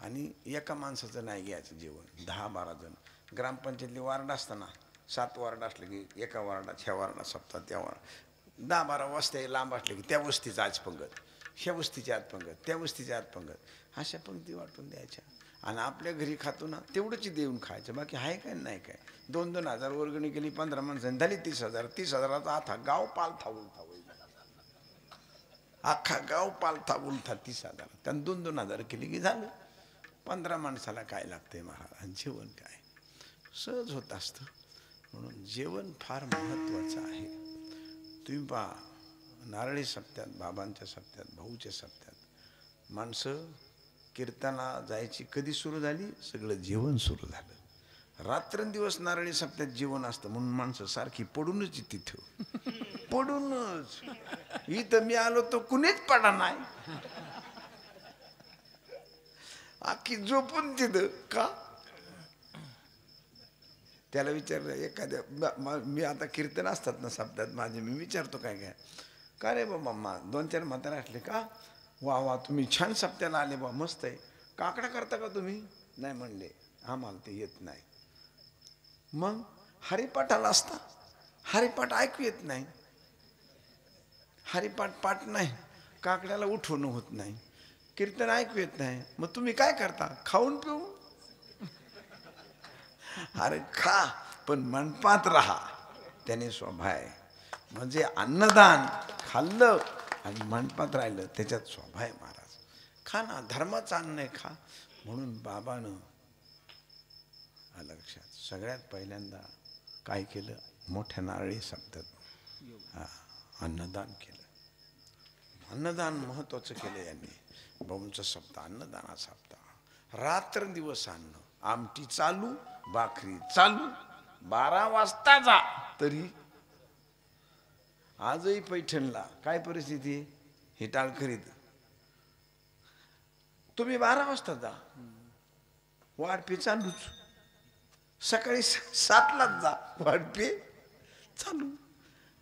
आणि एका माणसाचं नाही घ्यायचं जेवण, 10-12 जण. ग्रामपंचायतली वार्ड असताना 7 वार्ड असले की एका वार्डात ह्या वार्डात सप्ताह, त्या वार्ड 10-12 वस्त्या लांब असले की त्या वस्तीचा आज पंगत, ह्या वस्तीच्या आत पंगत, त्या वस्तीच्या आत पंगत, अशा पंक्ती वाटून द्यायच्या. आणि आपल्या घरी खातो ना तेवढंच देऊन खायचं, बाकी आहे काय नाही काय. 2-2 हजार वर्गणी केली, 15 माणसांनी झाली 30,000. 30,000चा आता गाव पालथा उलथा होईल, अख्खा गाव पालथा उलथा 30,000. त्यानं 2-2 हजार केली की झालं. 15 माणसाला काय लागतंय महाराज, जेवण काय सहज होत असतं. म्हणून जेवण फार महत्त्वाचं आहे. तुम्ही पहा नारळी सप्त्यात, बाबांच्या सप्त्यात, भाऊच्या सप्त्यात माणसं कीर्तनाला जायची कधी सुरू झाली? सगळं जेवण सुरू झालं. रात्रंदिवस नारळी सप्त्यात जेवण असतं म्हणून माणसं सारखी पडूनच तिथं, पडूनच. इथं मी आलो तर कुणीच पडा नाही, आखी झोपून तिथं. का? त्याला विचारलं एखाद्या, मी आता कीर्तन असतात ना सप्त्यात माझे, मी विचारतो काय काय, का रे बाबा 2-4 म्हातारे असले का, वा वा तुम्ही छान सप्त्याला आले बा, मस्त आहे. काकडा करता का तुम्ही? नाही म्हणले, आम्हाला ते येत नाही. मग हरिपाठाला असता, हरिपाठ ऐकू येत नाही, हरिपाठ पाठ नाही, काकड्याला उठवणं होत नाही, कीर्तन ऐकू येत नाही, मग तुम्ही काय करता? खाऊन पिऊ? अरे खा पण मनपात राहा, त्याने स्वभाव आहे. म्हणजे अन्नदान खाल्लं आणि मनपात राहिलं त्याच्यात स्वभाव आहे महाराज. खा ना, धर्माचं अन्न आहे, खा. म्हणून बाबानं लक्षात सगळ्यात पहिल्यांदा काय केलं? मोठ्या नारळी सप्त्यात अन्नदान केलं. अन्नदान महत्वाचं केलं यांनी. भाऊंचा सप्ताह अन्नदाना सप्ताह, रात्रंदिवस अन्न, आमटी चालू, भाकरी चालू, 12 वाजता जा तरी. आजही पैठणला काय परिस्थिती आहे? हे टाळकरीत तुम्ही 12 वाजता जा, वाढपे चालूच. सकाळी 7लाच जा, वाढपे चालू.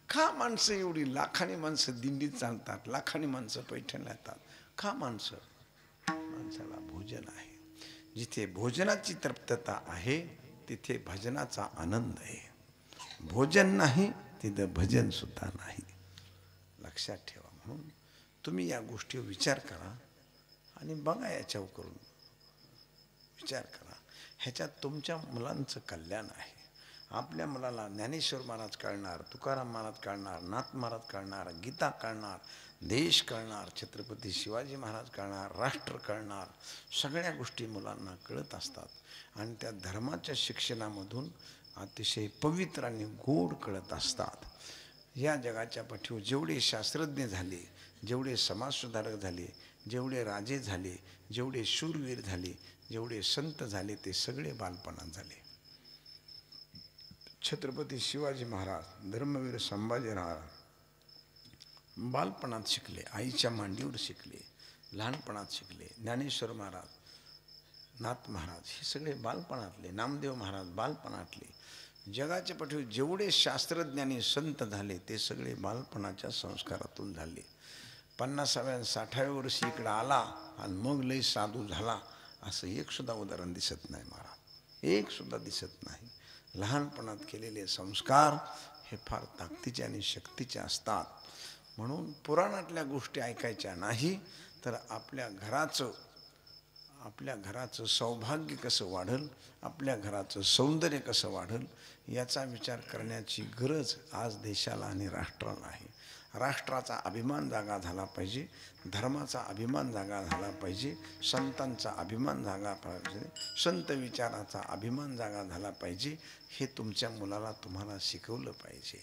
का माणसं एवढी लाखांनी माणसं दिंडीत चालतात, लाखांनी माणसं पैठणला येतात? का माणसं? माणसाला भोजन आहे. जिथे भोजनाची तृप्तता आहे तिथे भजनाचा आनंद आहे. भोजन नाही तिथं भजन सुद्धा नाही. लक्षात ठेवा. म्हणून तुम्ही या गोष्टीवर विचार करा आणि बघा, याच्यावर करून विचार करा. ह्याच्यात तुमच्या मुलांचं कल्याण आहे. आपल्या मुलाला ज्ञानेश्वर महाराज कळणार, तुकाराम महाराज कळणार, नाथ महाराज कळणार, गीता कळणार, देश कळणार, छत्रपती शिवाजी महाराज कळणार, राष्ट्र कळणार. सगळ्या गोष्टी मुलांना कळत असतात आणि त्या धर्माच्या शिक्षणामधून अतिशय पवित्र आणि गोड कळत असतात. या जगाच्या पाठीवर जेवढे शास्त्रज्ञ झाले, जेवढे समाजसुधारक झाले, जेवढे राजे झाले, जेवढे शूरवीर झाले, जेवढे संत झाले, ते सगळे बालपणात झाले. छत्रपती शिवाजी महाराज, धर्मवीर संभाजी महाराज बालपणात शिकले, आईच्या मांडीवर शिकले, लहानपणात शिकले. ज्ञानेश्वर महाराज, नाथ महाराज हे सगळे बालपणातले. नामदेव महाराज बालपणातले. जगाच्या पाठीवर जेवढे शास्त्रज्ञानी संत झाले ते सगळे बालपणाच्या संस्कारातून झाले. 50व्या 60व्या वर्षी इकडं आला आणि मग लय साधू झाला असं एक सुद्धा उदाहरण दिसत नाही महाराज, एक सुद्धा दिसत नाही. लहानपणात केलेले संस्कार हे फार ताकदीचे आणि शक्तीचे असतात. म्हणून पुराणातल्या गोष्टी ऐकायच्या नाही, तर आपल्या घराचं सौभाग्य कसं वाढेल, आपल्या घराचं सौंदर्य कसं वाढेल याचा विचार करण्याची गरज आज देशाला आणि राष्ट्राला आहे. राष्ट्राचा अभिमान जागा झाला पाहिजे, धर्माचा अभिमान जागा झाला पाहिजे, संतांचा अभिमान जागा पाहिजे, संत विचाराचा अभिमान जागा झाला पाहिजे. हे तुमच्या मुलाला तुम्हाला शिकवलं पाहिजे.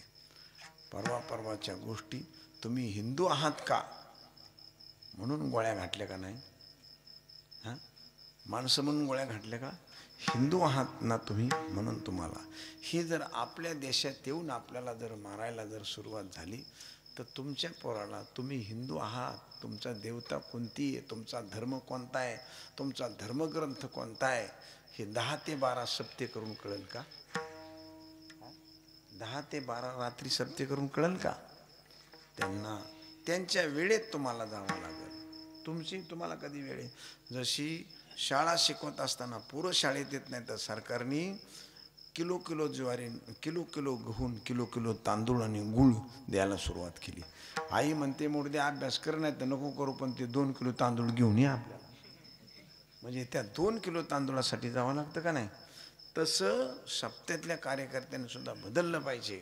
परवाच्या गोष्टी, तुम्ही हिंदू आहात का म्हणून गोळ्या घातल्या का नाही? हां, माणसं म्हणून गोळ्या घातल्या का? हिंदू आहात ना तुम्ही म्हणून तुम्हाला. ही जर आपल्या देशात येऊन आपल्याला जर मारायला जर सुरुवात झाली तर तुमच्या पोराला तुम्ही हिंदू आहात, तुमचा देवता कोणती आहे, तुमचा धर्म कोणता आहे, तुमचा धर्मग्रंथ कोणता आहे, हे 10 ते 12 सप्ते करून कळेल का? 10 ते 12 रात्री सप्ते करून कळेल का? त्यांना त्यांच्या वेळेत तुम्हाला जावं लागेल. तुम्हाला कधी वेळ आहे? जशी शाळा शिकवत असताना पूर्ण शाळेत येत नाही तर सरकारने किलो ज्वारी, किलो गहून, किलो तांदूळ आणि गुळ द्यायला सुरुवात केली. आई म्हणते मोठे अभ्यास कर, नाही तर नको करू, पण ते 2 किलो तांदूळ घेऊन या आपल्याला. म्हणजे त्या 2 किलो तांदूळासाठी जावं लागतं का नाही? तसं सप्त्यातल्या कार्यकर्त्यांनी सुद्धा बदललं पाहिजे.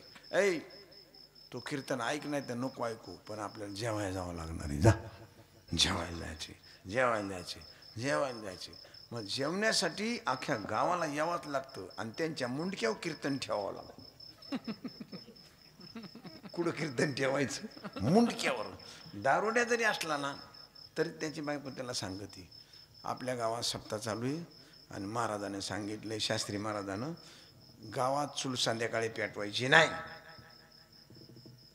तो कीर्तन ऐक नाही तर नको ऐकू, पण आपल्याला जेवायला जावं लागणार आहे. जा, जेवायला जायचे. मग जेवण्यासाठी अख्ख्या गावाला यावंच लागतं आणि त्यांच्या मुंडक्यावर कीर्तन ठेवावं लागतं. कुठं कीर्तन ठेवायचं? मुंडक्यावर. दारोड्या जरी असला ना तरी त्याची बायको त्याला सांगते, आपल्या गावात सप्ताह चालू आहे आणि महाराजाने सांगितलंय, शास्त्री महाराजानं, गावात चूल संध्याकाळी पेटवायची नाही.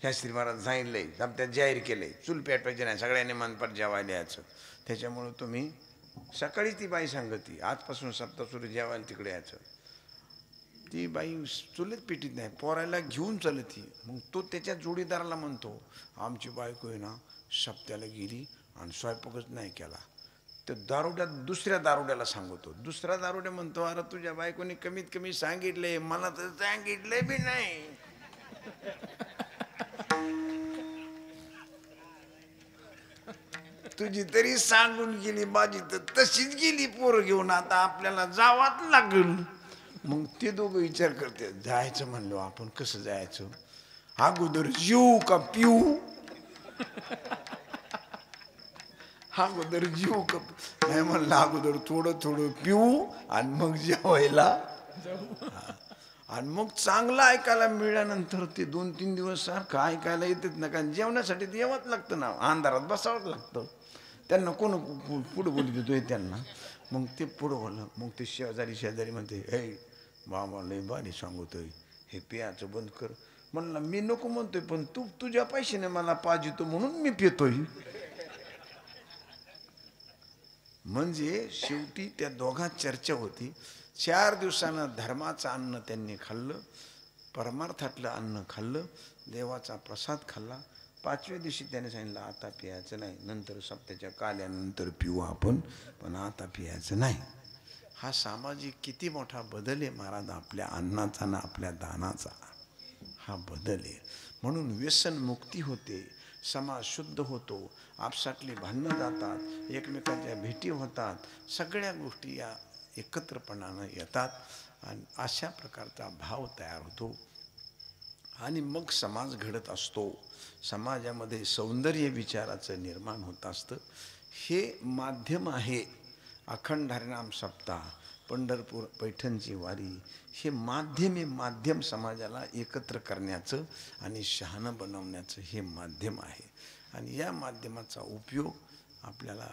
शास्त्री महाराज सांगितलंय, सप्त्यात जाहीर केलंय, चूल पेटवायची नाही, सगळ्यांनी मनपाट जेवायला यायचं. त्याच्यामुळं तुम्ही सकाळी ती बाई सांगती, आजपासून सप्ताह सुरू, जेवायला तिकडे यायचं. ती बाई चुलीत पेटीत नाही, पोरायला घेऊन चालती. मग तो त्याच्या जोडीदाराला म्हणतो, आमची बायको आहे ना सप्त्याला गेली आणि स्वयंपाकच नाही केला. तर दुसऱ्या दारोड्याला सांगतो. दुसरा दारोड्या म्हणतो, अरे तुझ्या बायकोने कमीत कमी सांगितलंय, मला तर सांगितलंय बी नाही. तुझी तरी सांगून गेली, माझी तर तशीच गेली पोरं घेऊन, आता आपल्याला जावाच लागेल. मग ते दोघं विचार करते, जायचं म्हणलो आपण, कसं जायचं? अगोदर जीव का पिऊ? अगोदर जीव का? नाही म्हणलं, अगोदर थोडं पिऊ आणि मग जेवायला. आणि मग चांगलं ऐकायला मिळाल्यानंतर ते 2-3 दिवस सारखं ऐकायला येतच ना, कारण जेवणासाठी ते यावंच लागतं ना, अंधारात बसावंच लागतं. त्यांना कोण पुढं बोली देतोय त्यांना. मग ते पुढं बोललं. मग ते शेजारी म्हणते, बाबा लय बारी सांगतोय, हे पियाचं बंद कर. म्हणलं, मी नको म्हणतोय, पण तुझ्या पैशाने मला पाहिजे म्हणून मी पितोय. म्हणजे शेवटी त्या दोघांत चर्चा होती. 4 दिवसानं धर्माचं अन्न त्यांनी खाल्लं, परमार्थातलं अन्न खाल्लं. देवाचा प्रसाद खाल्ला. 5व्या दिवशी त्याने सांगितलं आता पियायचं नाही, नंतर सप्त्याच्या काल्यानंतर पिऊ आपण, पण आता पियायचं नाही. हा सामाजिक किती मोठा बदल आहे महाराज, आपल्या अन्नाचा ना आपल्या दानाचा हा बदल आहे. म्हणून व्यसन मुक्ती होते, समाज शुद्ध होतो, आपसातली भांडणं जातात, एकमेकांच्या भेटी होतात, सगळ्या गोष्टी या एकत्रपणानं येतात आणि अशा प्रकारचा भाव तयार होतो आणि मग समाज घडत असतो. समाजामध्ये सौंदर्य विचाराचं निर्माण होत असतं. हे माध्यम आहे. अखंड हरिनाम सप्ताह, पंढरपूर पैठणची वारी हे माध्यम आहे. माध्यम समाजाला एकत्र करण्याचं आणि शहाणं बनवण्याचं हे माध्यम आहे. आणि या माध्यमाचा उपयोग आपल्याला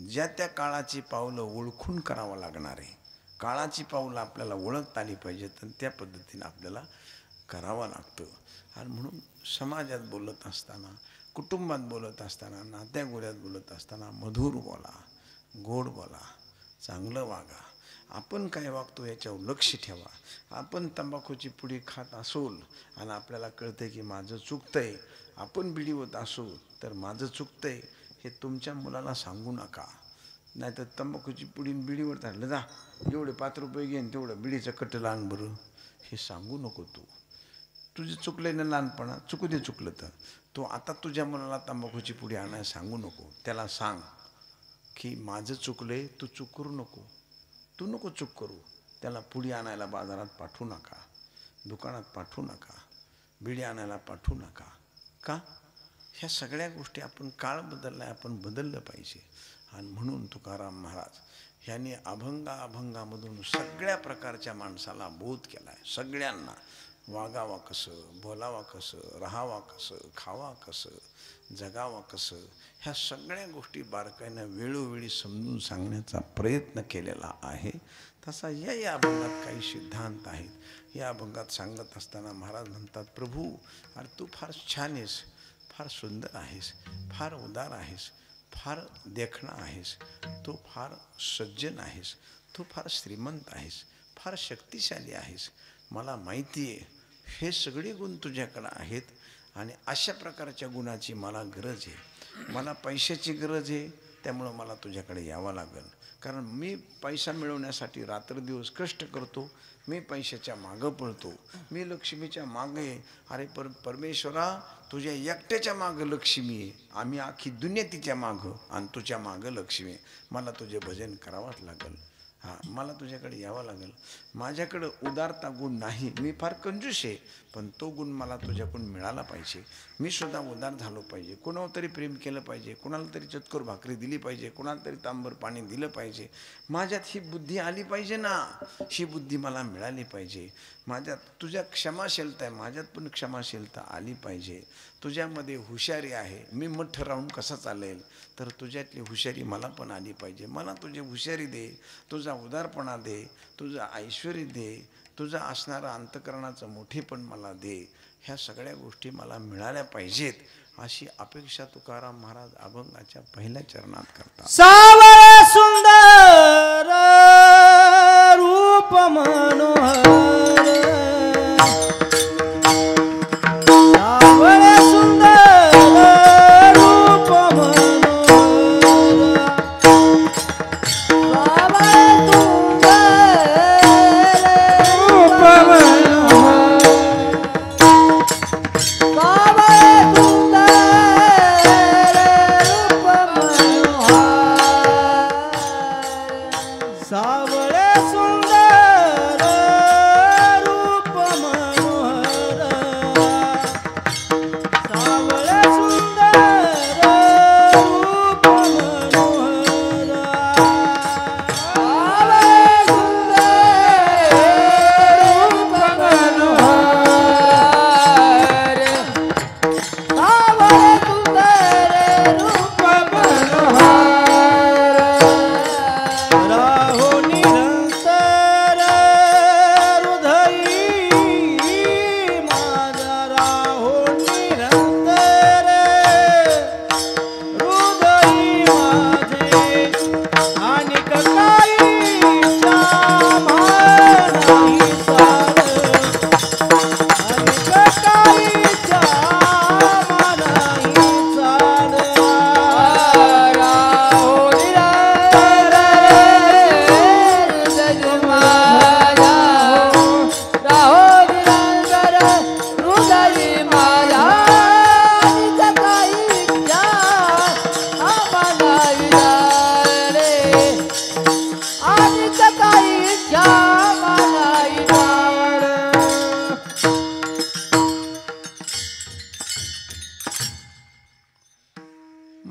ज्या त्या काळाची पावलं ओळखून करावं लागणार आहे. काळाची पावलं आपल्याला ओळखता आली पाहिजेत आणि त्या पद्धतीने आपल्याला करावं लागतं. आणि म्हणून समाजात बोलत असताना, कुटुंबात बोलत असताना, नात्यागोऱ्यात बोलत असताना मधुर बोला, गोड बोला, चांगलं वागा. आपण काय वागतो याच्यावर लक्ष ठेवा. आपण तंबाखूची पुडी खात असोल आणि आपल्याला कळतं की माझं चुकतंय, आपण बिडी होत असू तर माझं चुकतंय हे तुमच्या मुलाला सांगू नका. नाहीतर तंबाखूची पुडी बिडीवर धाडलं जा, एवढे 5 रुपये घेईन तेवढं बिडीचं कट्टं आण बरं, हे सांगू नको. तुझं चुकलंय ना लहानपणा, चुकू दे चुकलं तर. तो आता तुझ्या मुलाला तंबाखूची पुडी आणायला सांगू नको. त्याला सांग की माझं चुकलंय, तू चूक करू नको, तू नको चूक करू. त्याला पुडी आणायला बाजारात पाठवू नका, दुकानात पाठवू नका, बिडी आणायला पाठवू नका. का? ह्या सगळ्या गोष्टी आपण काळ बदलला आहे, आपण बदललं पाहिजे. आणि म्हणून तुकाराम महाराज ह्यांनी अभंगामधून सगळ्या प्रकारच्या माणसाला बोध केला आहे. सगळ्यांना वागावा कसं, बोलावा कसं, राहावा कसं, खावा कसं, जगावा कसं, ह्या सगळ्या गोष्टी बारकाईनं वेळोवेळी समजून सांगण्याचा प्रयत्न केलेला आहे. तसा या अभंगात काही सिद्धांत आहेत. या अभंगात सांगत असताना महाराज म्हणतात, प्रभू अरे तू फार छान आहेस, फार सुंदर आहेस, फार उदार आहेस, फार देखणा आहेस, तू फार सज्जन आहेस, तू फार श्रीमंत आहेस, फार शक्तिशाली आहेस. मला माहिती आहे हे सगळे गुण तुझ्याकडं आहेत आणि अशा प्रकारच्या गुणाची मला गरज आहे. मला पैशाची गरज आहे, त्यामुळं मला तुझ्याकडे यावं लागेल. कारण मी पैसा मिळवण्यासाठी रात्रदिवस कष्ट करतो, मी पैशाच्या मागं पळतो, मी लक्ष्मीच्या मागे आहे. अरे परमेश्वरा तुझ्या एकट्याच्या मागं लक्ष्मी आहे, आम्ही अख्खी दुनिया तिच्या मागं आणि तुझ्या मागं लक्ष्मी आहे. मला तुझे भजन करावंच लागेल. मला तुझ्याकडे यावं लागेल. माझ्याकडं उदारता गुण नाही, मी फार कंजूस आहे, पण तो गुण मला तुझ्याकडून मिळाला पाहिजे. मी सुद्धा उदार झालो पाहिजे, कुणावर तरी प्रेम केलं पाहिजे, कुणाला तरी चतकोर भाकरी दिली पाहिजे, कुणाला तरी तांबर पाणी दिलं पाहिजे. माझ्यात ही बुद्धी आली पाहिजे ना, ही बुद्धी मला मिळाली पाहिजे. माझ्यात तुझ्या क्षमाशीलता आहे, माझ्यात पण क्षमाशीलता आली पाहिजे. तुझ्यामध्ये हुशारी आहे, मी मठ राहून कसा चालेल, तर तुझ्यातली हुशारी मला पण आली पाहिजे. मला तुझी हुशारी दे, तुझा उदारपणा दे, तुझं ऐश्वर दे, तुझं असणारं अंतकरणाचं मोठेपण मला दे. ह्या सगळ्या गोष्टी मला मिळाल्या पाहिजेत अशी अपेक्षा तुकाराम महाराज अभंगाच्या पहिल्या चरणात करतात. सावळ सुंदर रूप मनोहर, सावळ सुंदर रूप मनोहर,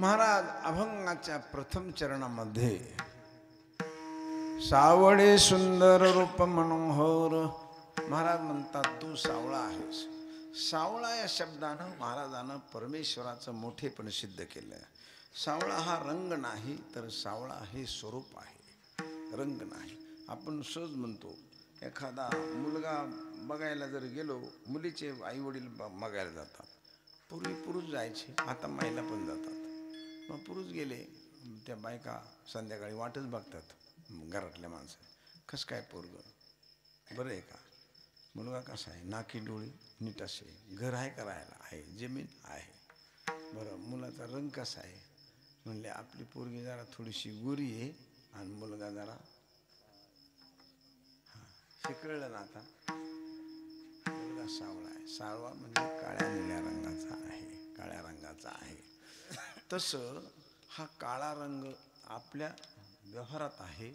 महाराज अभंगाच्या प्रथम चरणामध्ये सावळे सुंदर रूप मनोहर, महाराज म्हणतात तू सावळा आहेस. सावळा या शब्दानं महाराजानं परमेश्वराचं मोठेपण सिद्ध केलं. सावळा हा रंग नाही, तर सावळा हे स्वरूप आहे, रंग नाही. आपण सहज म्हणतो, एखादा मुलगा बघायला जर गेलो, मुलीचे आई वडील बघायला जातात. पूर्वी पुरुष जायचे, आता महिला पण जातात. मग पुरुष गेले, त्या बायका संध्याकाळी वाटच बघतात घरातल्या माणसं, कसं काय पोरगं बरं आहे का, मुलगा कसा आहे, नाकी डोळी नीट असे, घर आहे का राहायला, आहे जमीन आहे, बरं मुलाचा रंग कसा आहे, म्हणले आपली पोरगी जरा थोडीशी गोरी आहे आणि मुलगा जरा हे कळलं ना आता. मुलगा सावळा आहे, सावळा म्हणजे काळ्या निळ्या रंगाचा आहे, काळ्या रंगाचा आहे. तसं हा काळा रंग आपल्या व्यवहारात आहे,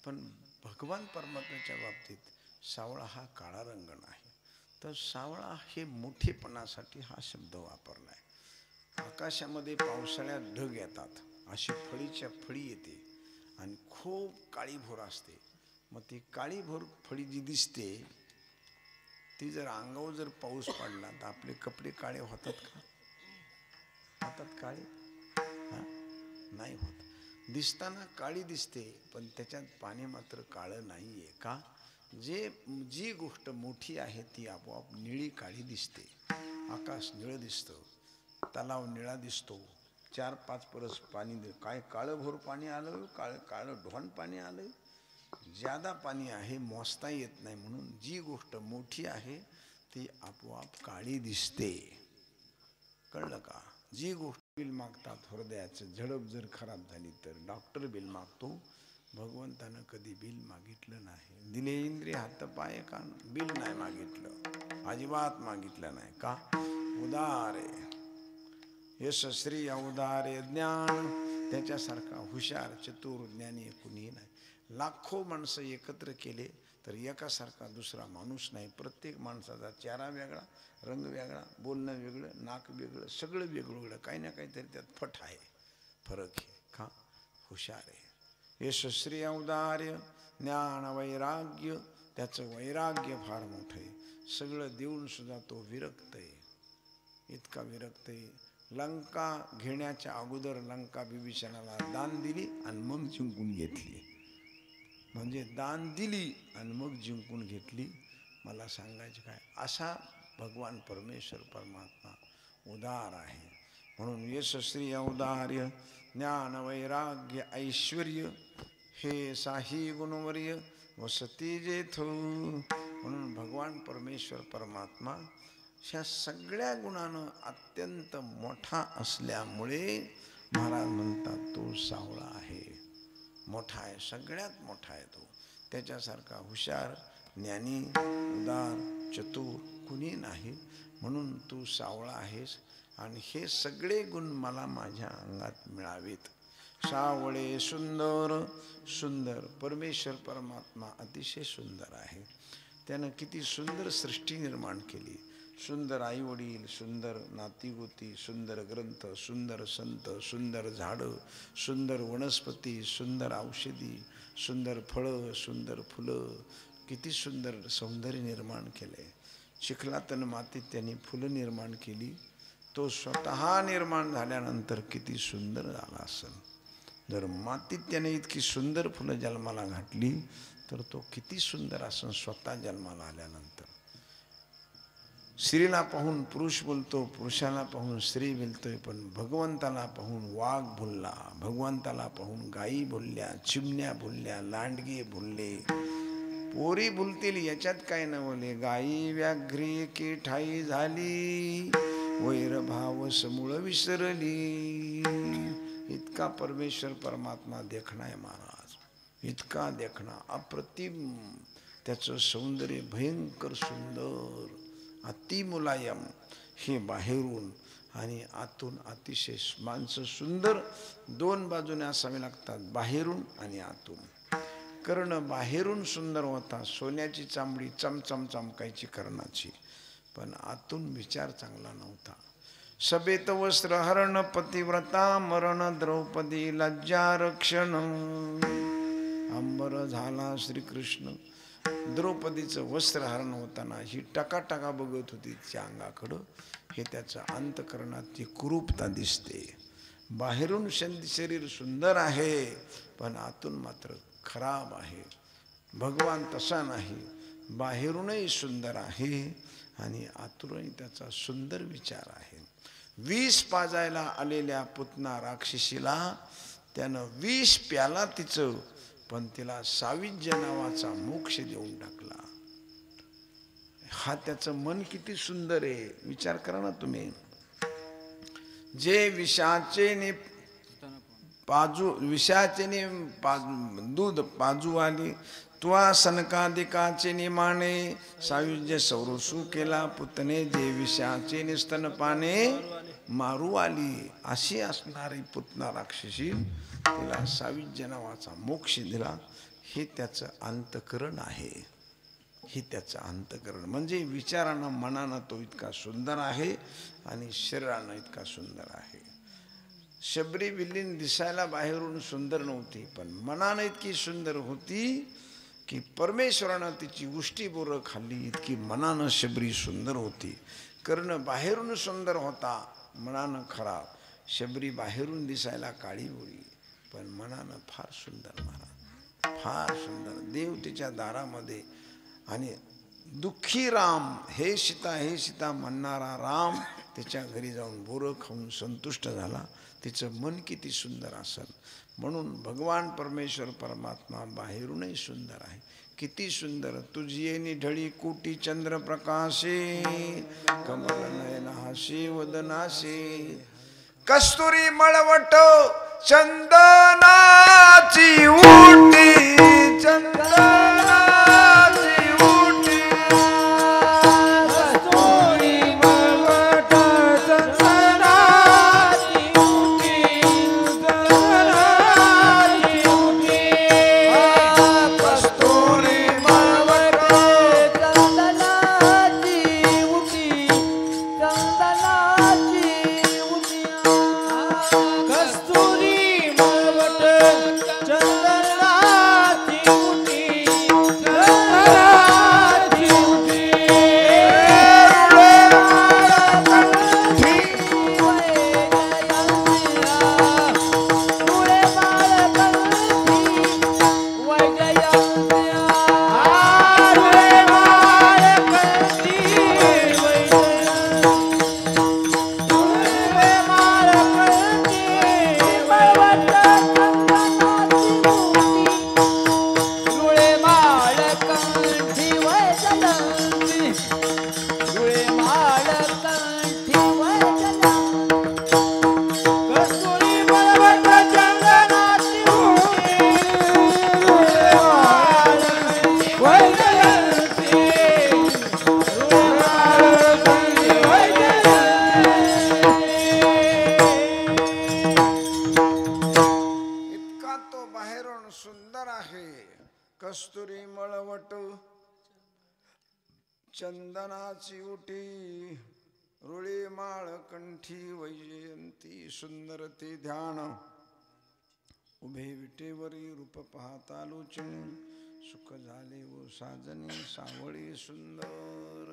पण भगवान परमात्म्याच्या बाबतीत सावळा हा काळा रंग नाही. तर सावळा हे मोठेपणासाठी हा शब्द वापरला आहे. आकाशामध्ये पावसाळ्यात ढग येतात, अशी फळीच्या फळी येते आणि खूप काळीभोर असते. मग ती काळीभोर फळी जी दिसते ती जर अंगावर जर पाऊस पडला तर आपले कपडे काळे होतात का? होतात काळे? नाही होत. दिसताना काळी दिसते, पण त्याच्यात पाणी मात्र काळं नाही आहे. का? जी गोष्ट मोठी आहे ती आपोआप निळी काळी दिसते. आकाश निळं दिसतं, तलाव निळा दिसतो, 4-5 परस पाणी, काय काळं भोर पाणी आलं, काळं ढोण पाणी आलं, ज्यादा पाणी आहे, मोजता येत नाही. म्हणून जी गोष्ट मोठी आहे ती आपोआप काळी दिसते. कळलं का? जी गोष्ट बिल मागतात, हृदयाचं झडप जर खराब झाली तर डॉक्टर बिल मागतो, भगवंतानं कधी बिल मागितलं नाही. दिले इंद्रिय हात पाय कान, बिल नाही मागितलं, अजिबात मागितलं नाही. का? उदार आहे, यशस्वी उदार आहे, ज्ञान त्याच्यासारखा हुशार चतुर ज्ञानी कुणीही नाही. लाखो माणसं एकत्र केले तर एकासारखा दुसरा माणूस नाही. प्रत्येक माणसाचा चेहरा वेगळा, रंग वेगळा, बोलणं वेगळं, नाक वेगळं, सगळं वेगळं, काही ना काहीतरी त्यात फट आहे, फरक आहे. का? हुशार आहे, यशस्वी औदार्य, ज्ञान वैराग्य, त्याचं वैराग्य फार मोठं आहे. सगळं देऊन सुद्धा तो विरक्त आहे, इतका विरक्त आहे. लंका घेण्याच्या अगोदर लंका विभीषणाला दान दिली आणि मग जिंकून घेतली. म्हणजे दान दिली आणि मग जिंकून घेतली. मला सांगायचं काय, असा भगवान परमेश्वर परमात्मा उदार आहे. म्हणून यशस्वी औदार्य, ज्ञान वैराग्य ऐश्वर्य हे साही गुणवर्य वसती जेथ. म्हणून भगवान परमेश्वर परमात्मा ह्या सगळ्या गुणानं अत्यंत मोठा असल्यामुळे महाराज म्हणतात तो सावळा आहे, मोठा आहे, सगळ्यात मोठा आहे तो. त्याच्यासारखा हुशार, ज्ञानी, उदार, चतुर कुणी नाही. म्हणून तू सावळा आहेस आणि हे सगळे गुण मला माझ्या अंगात मिळावेत. सावळे सुंदर, सुंदर परमेश्वर परमात्मा अतिशय सुंदर आहे. त्यानं किती सुंदर सृष्टी निर्माण केली. सुंदर आईवडील, सुंदर नातीगोती, सुंदर ग्रंथ, सुंदर संत, सुंदर झाडं, सुंदर वनस्पती, सुंदर औषधी, सुंदर फळं, सुंदर फुलं, किती सुंदर सौंदर्य निर्माण केलं आहे. चिखलात आणि मातीत त्यांनी फुलं निर्माण केली. तो स्वतः निर्माण झाल्यानंतर किती सुंदर झाला असेल. जर मातीत त्याने इतकी सुंदर फुलं जन्माला घातली तर तो किती सुंदर असेल स्वतः जन्माला आल्यानंतर. स्त्रीला पाहून पुरुष बोलतो, पुरुषाला पाहून स्त्री बोलतोय, पण भगवंताला पाहून वाघ बोलला, भगवंताला पाहून गायी बोलल्या, चिमण्या बोलल्या, लांडगे बोलले, पोरी बोलतील याच्यात काय न बोले. गायी व्याघ्री की ठाई झाली, वैरभाव समूळ विसरली. इतका परमेश्वर परमात्मा देखणा आहे महाराज, इतका देखणा अप्रतिम. त्याचं सौंदर्य भयंकर सुंदर, अतिमुलायम. हे बाहेरून आणि आतून अतिशय. माणसं सुंदर दोन बाजूने असावे लागतात, बाहेरून आणि आतून. कर्ण बाहेरून सुंदर होता, सोन्याची चांबडी चमचम चमकायची कर्णाची, पण आतून विचार चांगला नव्हता. सभेत वस्त्र हरण पतिव्रता मरण द्रौपदी लज्जा रक्षण. अंबर झाला श्रीकृष्ण. द्रौपदीचं वस्त्रहरण होताना ही टकाटका बघत होती तिच्या अंगाकडं. हे त्याचं अंतकरणाची कुरूपता दिसते. बाहेरून शरीर सुंदर आहे पण आतून मात्र खराब आहे. भगवान तसा नाही, बाहेरूनही सुंदर आहे आणि आतूनही त्याचा सुंदर विचार आहे. विष पाजायला आलेल्या पुतना राक्षसीला त्यानं विष प्याला तिचं, पण तिला साविज्य नावाचा मोक्ष देऊन टाकला. हा त्याचं मन किती सुंदर आहे, विचार करा ना तुम्ही. जे विषाचे दूध पाजू आली, त्वा सनकादिकाचे निमाणे सायुज्य सौरसू केला पुतने. जे विषाचे स्तनपाने मारू आली, अशी असणारी पुतना राक्षसी तिला साविज्य नावाचा मोक्ष दिला. हे त्याचं अंतकरण आहे. हे त्याचं अंतकरण म्हणजे विचारानं मनानं तो इतका सुंदर आहे आणि शरीरानं इतका सुंदर आहे. शबरी विलीन दिसायला बाहेरून सुंदर नव्हती, पण मनानं इतकी सुंदर होती की परमेश्वरानं तिची उष्टी बोरं खाल्ली. इतकी मनानं शबरी सुंदर होती. कर्ण बाहेरून सुंदर होता, मनानं खराब. शबरी बाहेरून दिसायला काळी होई पण मनानं फार सुंदर. महाराज फार सुंदर. देव तिच्या दारामध्ये आणि दुःखी राम, हे सीता म्हणणारा राम तिच्या घरी जाऊन बोरं खाऊन संतुष्ट झाला. तिचं मन किती सुंदर असेल. म्हणून भगवान परमेश्वर परमात्मा बाहेरूनही सुंदर आहे. किती सुंदर. तुझी येणी ढळी कोटी चंद्र प्रकाशे, कमल नयन हासे वदनासे. कस्तुरी मळवट चंदनाची उटी, चंदनाची उटी. कस्तुरी मळवट चंदनाची उटी, चंदनाची उटी. कस्तुरी मळवट चंदनाची उटी, चंदनाची उटी. कस्तुरी मळवट चंदनाची उटी, चंदनाची उटी. डोळे बाळगंठी वैजयंत्या, डोळे बाळगंठी वैजयंत्या, डोळे बाळगंठी मळवट चंदनाची उटी, डोळे बाळगंठी वैजयंती, डोळे बाळगंठी वैजयंती. कस्तुरी मळवट चंदनाची उटी, डोळे बाळगंठी वैजयंती, डोळे बाळगंठी वैजयंती. इतका तो बाहेरून सुंदर आहे. कस्तुरी मळवट चंदनाची उटी, रुळी माळ कंठी वैजयंती. सुंदर ते ध्यान उभे विटेवरी रूप पाहता लोचन. सुख झाले व साजनी सावळी सुंदर.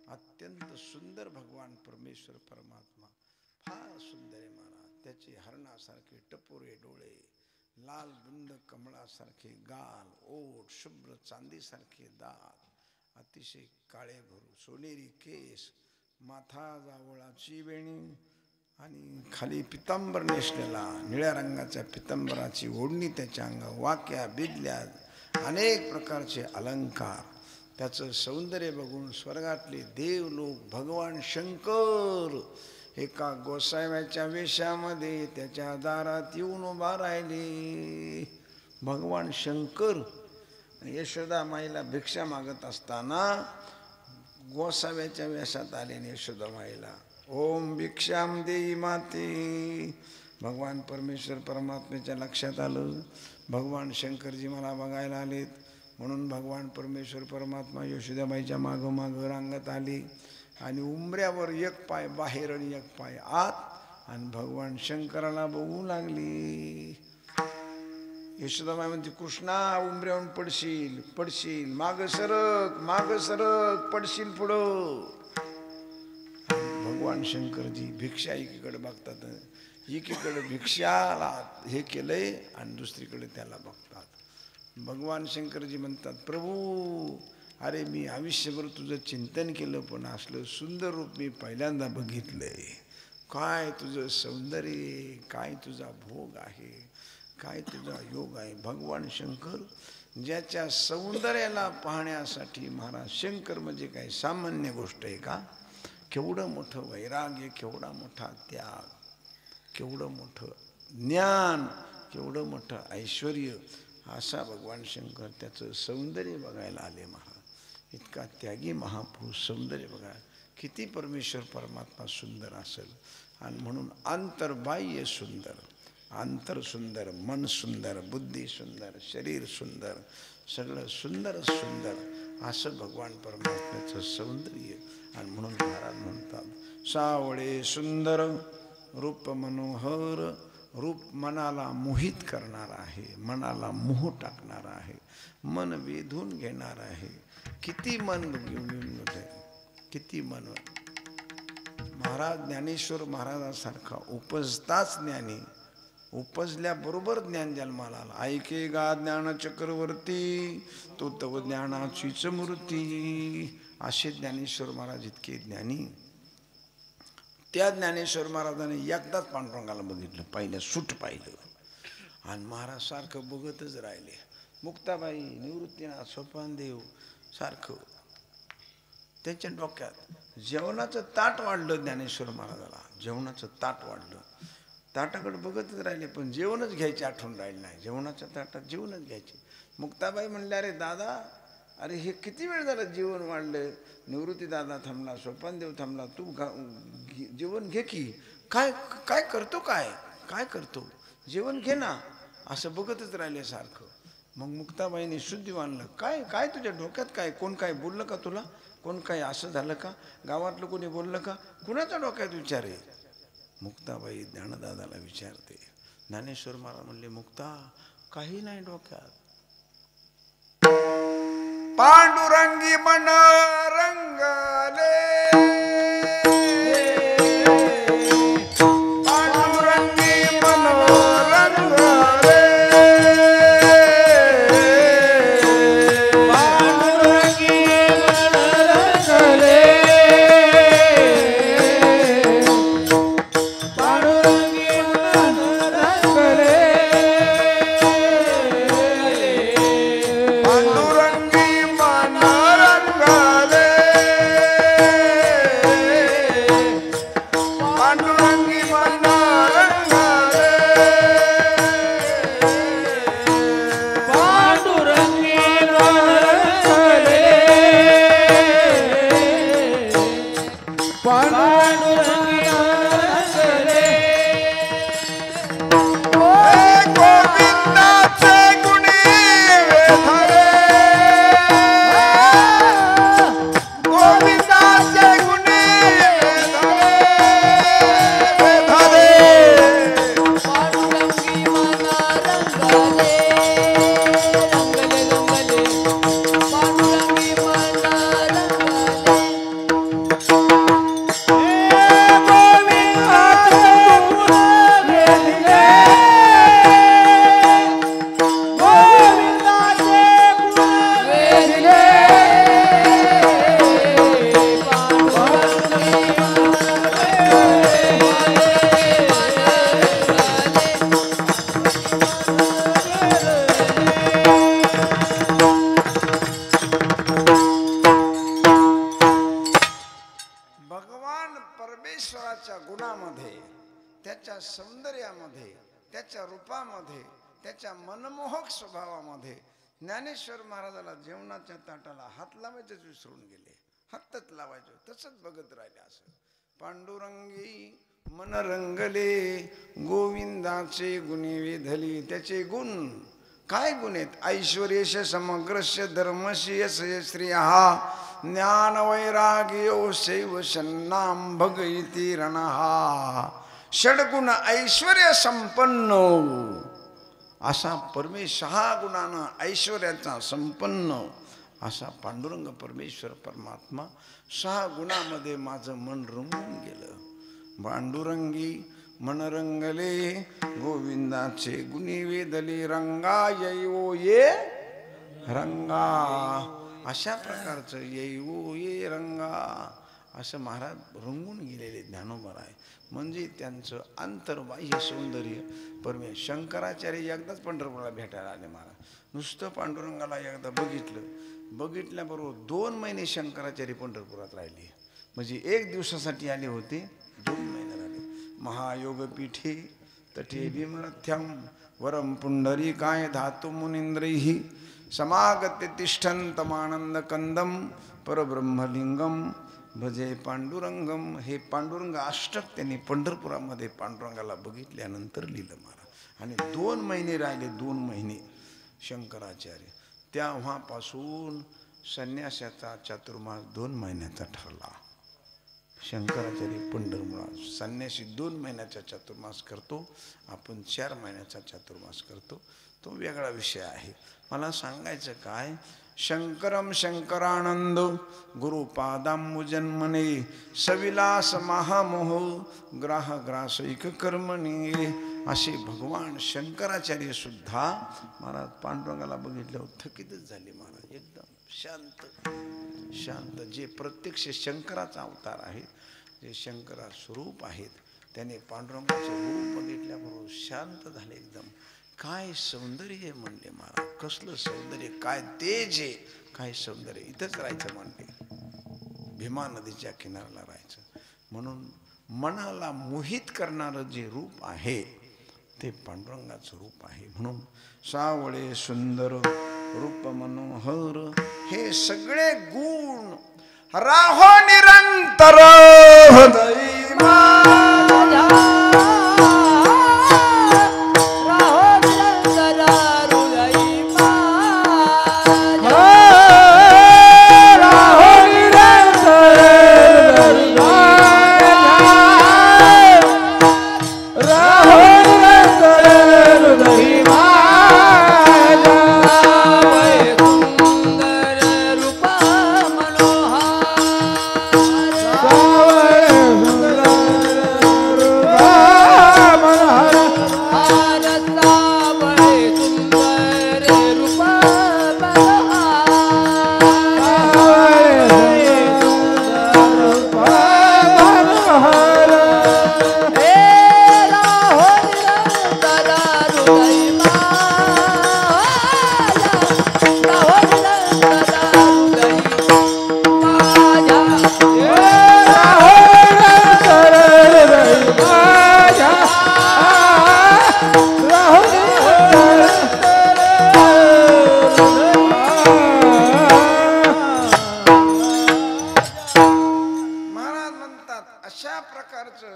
अत्यंत सुंदर भगवान परमेश्वर परमात्मा फार सुंदर आहे महाराज. त्याचे हरणासारखे टपोरे डोळे, लाल बुंद कमळासारखे गाल, ओठ, शुभ्र चांदीसारखे दात, अतिशय काळे भरू सोनेरी केस, माथा जावळाची वेणी आणि खाली पितांबर नेसलेला, निळ्या रंगाच्या पितांबराची ओढणी त्याच्या अंगावर, वाक्या बिदल्या, अनेक प्रकारचे अलंकार. त्याचं सौंदर्य बघून स्वर्गातले देव लोक भगवान शंकर एका गोसाव्याच्या वेशामध्ये त्याच्या दारात येऊन उभा राहिले. भगवान शंकर यशोदा माईला भिक्षा मागत असताना गोसाव्याच्या वेशात आले. यशोदा माईला ओम भिक्षाम देई माते. भगवान परमेश्वर परमात्म्याच्या लक्षात आलं भगवान शंकरजी मला बघायला आलेत. म्हणून भगवान परमेश्वर परमात्मा यशोदाबाईच्या मागोमाग रांगत आली. आणि उंबऱ्यावर एक पाय बाहेर आणि एक पाय आत आणि भगवान शंकराला बघू लागली. यशोदामाई म्हणते कृष्णा उंबऱ्यावरून पडशील पडशील, माग सरक पडशील पुढं. भगवान शंकरजी भिक्षा एकीकडे बघतात, एकीकडे भिक्षाला हे केलंय आणि दुसरीकडे त्याला बघतात. भगवान शंकरजी म्हणतात प्रभू अरे मी आयुष्यभर तुझं चिंतन केलं पण असलं सुंदर रूप मी पहिल्यांदा बघितलंय. काय तुझं सौंदर्य, काय तुझा भोग आहे, काय तुझा योग आहे. भगवान शंकर ज्याच्या सौंदर्याला पाहण्यासाठी महाराज शंकर म्हणजे काय सामान्य गोष्ट आहे का. केवढं मोठं वैराग्य, केवढा मोठा त्याग, केवढं मोठं ज्ञान, केवढं मोठं ऐश्वर्य. असा भगवान शंकर त्याचं सौंदर्य बघायला आले. महाराज इतका त्यागी महापुरुष सौंदर्य बघा. किती परमेश्वर परमात्मा सुंदर असेल. आणि म्हणून अंतर्बाह्य सुंदर, अंतर सुंदर, मन सुंदर, बुद्धी सुंदर, शरीर सुंदर, सगळं सुंदर सुंदर असं भगवान परमात्म्याचं सौंदर्य. आणि म्हणून महाराज म्हणतात सावळे सुंदर रूप मनोहर, रूप मनाला मोहित करणार आहे, मनाला मोह टाकणार आहे, मन वेधून घेणार आहे. किती मन घेऊन किती मन. महाराज ज्ञानेश्वर महाराजांसारखा उपजताच ज्ञानी, उपजल्याबरोबर ज्ञान जन्माला आला. ऐके गा ज्ञान चक्रवर्ती तो तव ज्ञानाचीच मूर्ती. असे ज्ञानेश्वर महाराज इतके ज्ञानी. त्या ज्ञानेश्वर महाराजांनी एकदाच पांडुरंगाला बघितलं, पाहिलं सूट पाहिलं आणि महाराज सारखं बघतच राहिले. मुक्ताबाई, निवृत्तीनाथ, सोपानदेव सारखं त्यांच्या डोक्यात जेवणाचं ताट वाढलं. ज्ञानेश्वर महाराजाला जेवणाचं ताट वाढलं. ताटाकडे बघतच राहिले पण जेवणच घ्यायचे आठवण राहिले नाही. जेवणाच्या ताटात जेवणच घ्यायचे. मुक्ताबाई म्हणले अरे दादा, अरे हे किती वेळ झालं जेवण वाढलं. निवृत्ती दादा थांबला, सोपानदेव थांबला, तू जेवण घे की. काय काय करतो, काय काय करतो, जेवण घे ना. असं बघतच राहिले सारखं. मग मुक्ताबाईने शुद्धी मानलं. काय काय तुझ्या डोक्यात काय, कोण काय बोललं का तुला, कोण काय असं झालं का, गावातलं कोणी बोललं का, कुणाच्या डोक्यात विचार आहे. मुक्ताबाई ज्ञानदादाला विचारते. ज्ञानेश्वर महाराज म्हणले मुक्ता काही नाही डोक्यात. पांडुरंगी मन रंगले, पांडुरंगी मन रंगले, पांडुरंगी मन रंगले, पांडुरंगी मन रंगले, पांडुरंगी मन रंगले, पांडुरंगी मन रंगले, पांडुरंगी मन रंगले, पांडुरंगी मन रंगले. गोविंदाचे गुणी वेधारे, गोविंदाचे गुणी वेधारे, पांडुरंगी मन रंगले, रंगले रंगले, पांडुरंगी मन रंगले. गोविंदाचे गुण वेधले, गोविंदाचे गुण वेधले, पांडुरंगी भगवान परमेश्वराच्या गुणामध्ये, त्याच्या सौंदर्यामध्ये, त्याच्या रूपामध्ये, त्याच्या मनमोहक स्वभावामध्ये ज्ञानेश्वर महाराजाला जेवणाच्या ताटाला हात लावायचंच विसरून गेले. हातच लावायचं तसंच बघत राहिले. असं पांडुरंगी मन रंगले, गोविंदाचे गुणी वेधली. त्याचे गुण काय गुण आहेत. ऐश्वर्यश समग्रस्य धर्मस्य यश श्रिया ज्ञान वैराग्यो शैव शन्नाम भग इति रणहा षडगुण ऐश्वर्य संपन्न असा परमेश 6 गुणानं ऐश्वर्याचा संपन्न असा पांडुरंग परमेश्वर परमात्मा 6 गुणामध्ये माझं मन रंगून गेलं. पांडुरंगी मन रंगले गोविंदाचे गुणी वेदले रंगा येवो ये रंगा. अशा प्रकारचं येवो ये रंगा असं महाराज रंगून गेलेले ज्ञानोबा आहे. म्हणजे त्यांचं अंतर्बाह्य सौंदर्य परमेश्वर. शंकराचार्य एकदाच पंढरपूरला भेटायला आले महाराज. नुसतं पांडुरंगाला एकदा बघितल्याबरोबर 2 महिने शंकराचार्य पंढरपुरात राहिले. म्हणजे 1 दिवसासाठी आले होते, 2 महिने राहिले. महायोगपीठे तटे भीमरथ्यम वरम पुंडरीकाय धातु मुनींद्रैः समागत्य तिष्ठन्तमानंद कंदम परब्रह्मलिंगम भजे पांडुरंगम. हे पांडुरंग अष्टक त्यांनी पंढरपुरामध्ये पांडुरंगाला बघितल्यानंतर लिहिलं महाराज. आणि 2 महिने राहिले, 2 महिने शंकराचार्य. तेव्हापासून संन्यासाचा चातुर्मास 2 महिन्याचा ठरला. शंकराचार्य पंढरपुरात संन्यासी 2 महिन्याचा चातुर्मास करतो, आपण 4 महिन्याचा चातुर्मास करतो. तो वेगळा विषय आहे. मला सांगायचं काय, शंकरम शंकरानंद गुरुपादांबुजन्मने सविलास महामोह ग्राह ग्रासैक कर्मणी. असे भगवान शंकराचार्य सुद्धा महाराज पांडुरंगाला बघितल्यावर थकीतच झाले महाराज. एकदम शांत. जे प्रत्यक्ष शंकराचा अवतार आहे, जे शंकरा स्वरूप आहेत, त्याने पांडुरंगाचे रूप बघितल्याबरोबर शांत झाले एकदम. काय सौंदर्य म्हणले महाराज, कसलं सौंदर्य, काय तेज आहे, काय सौंदर्य. इथंच राहायचं म्हणते, भीमा नदीच्या किनाऱ्याला राहायचं. म्हणून मनाला मोहित करणारं जे रूप आहे ते पांडुरंगाचं रूप आहे. म्हणून सावळे सुंदर रूप मनोहर हे सगळे गुण राहो निरंतर हृदय माझ्या.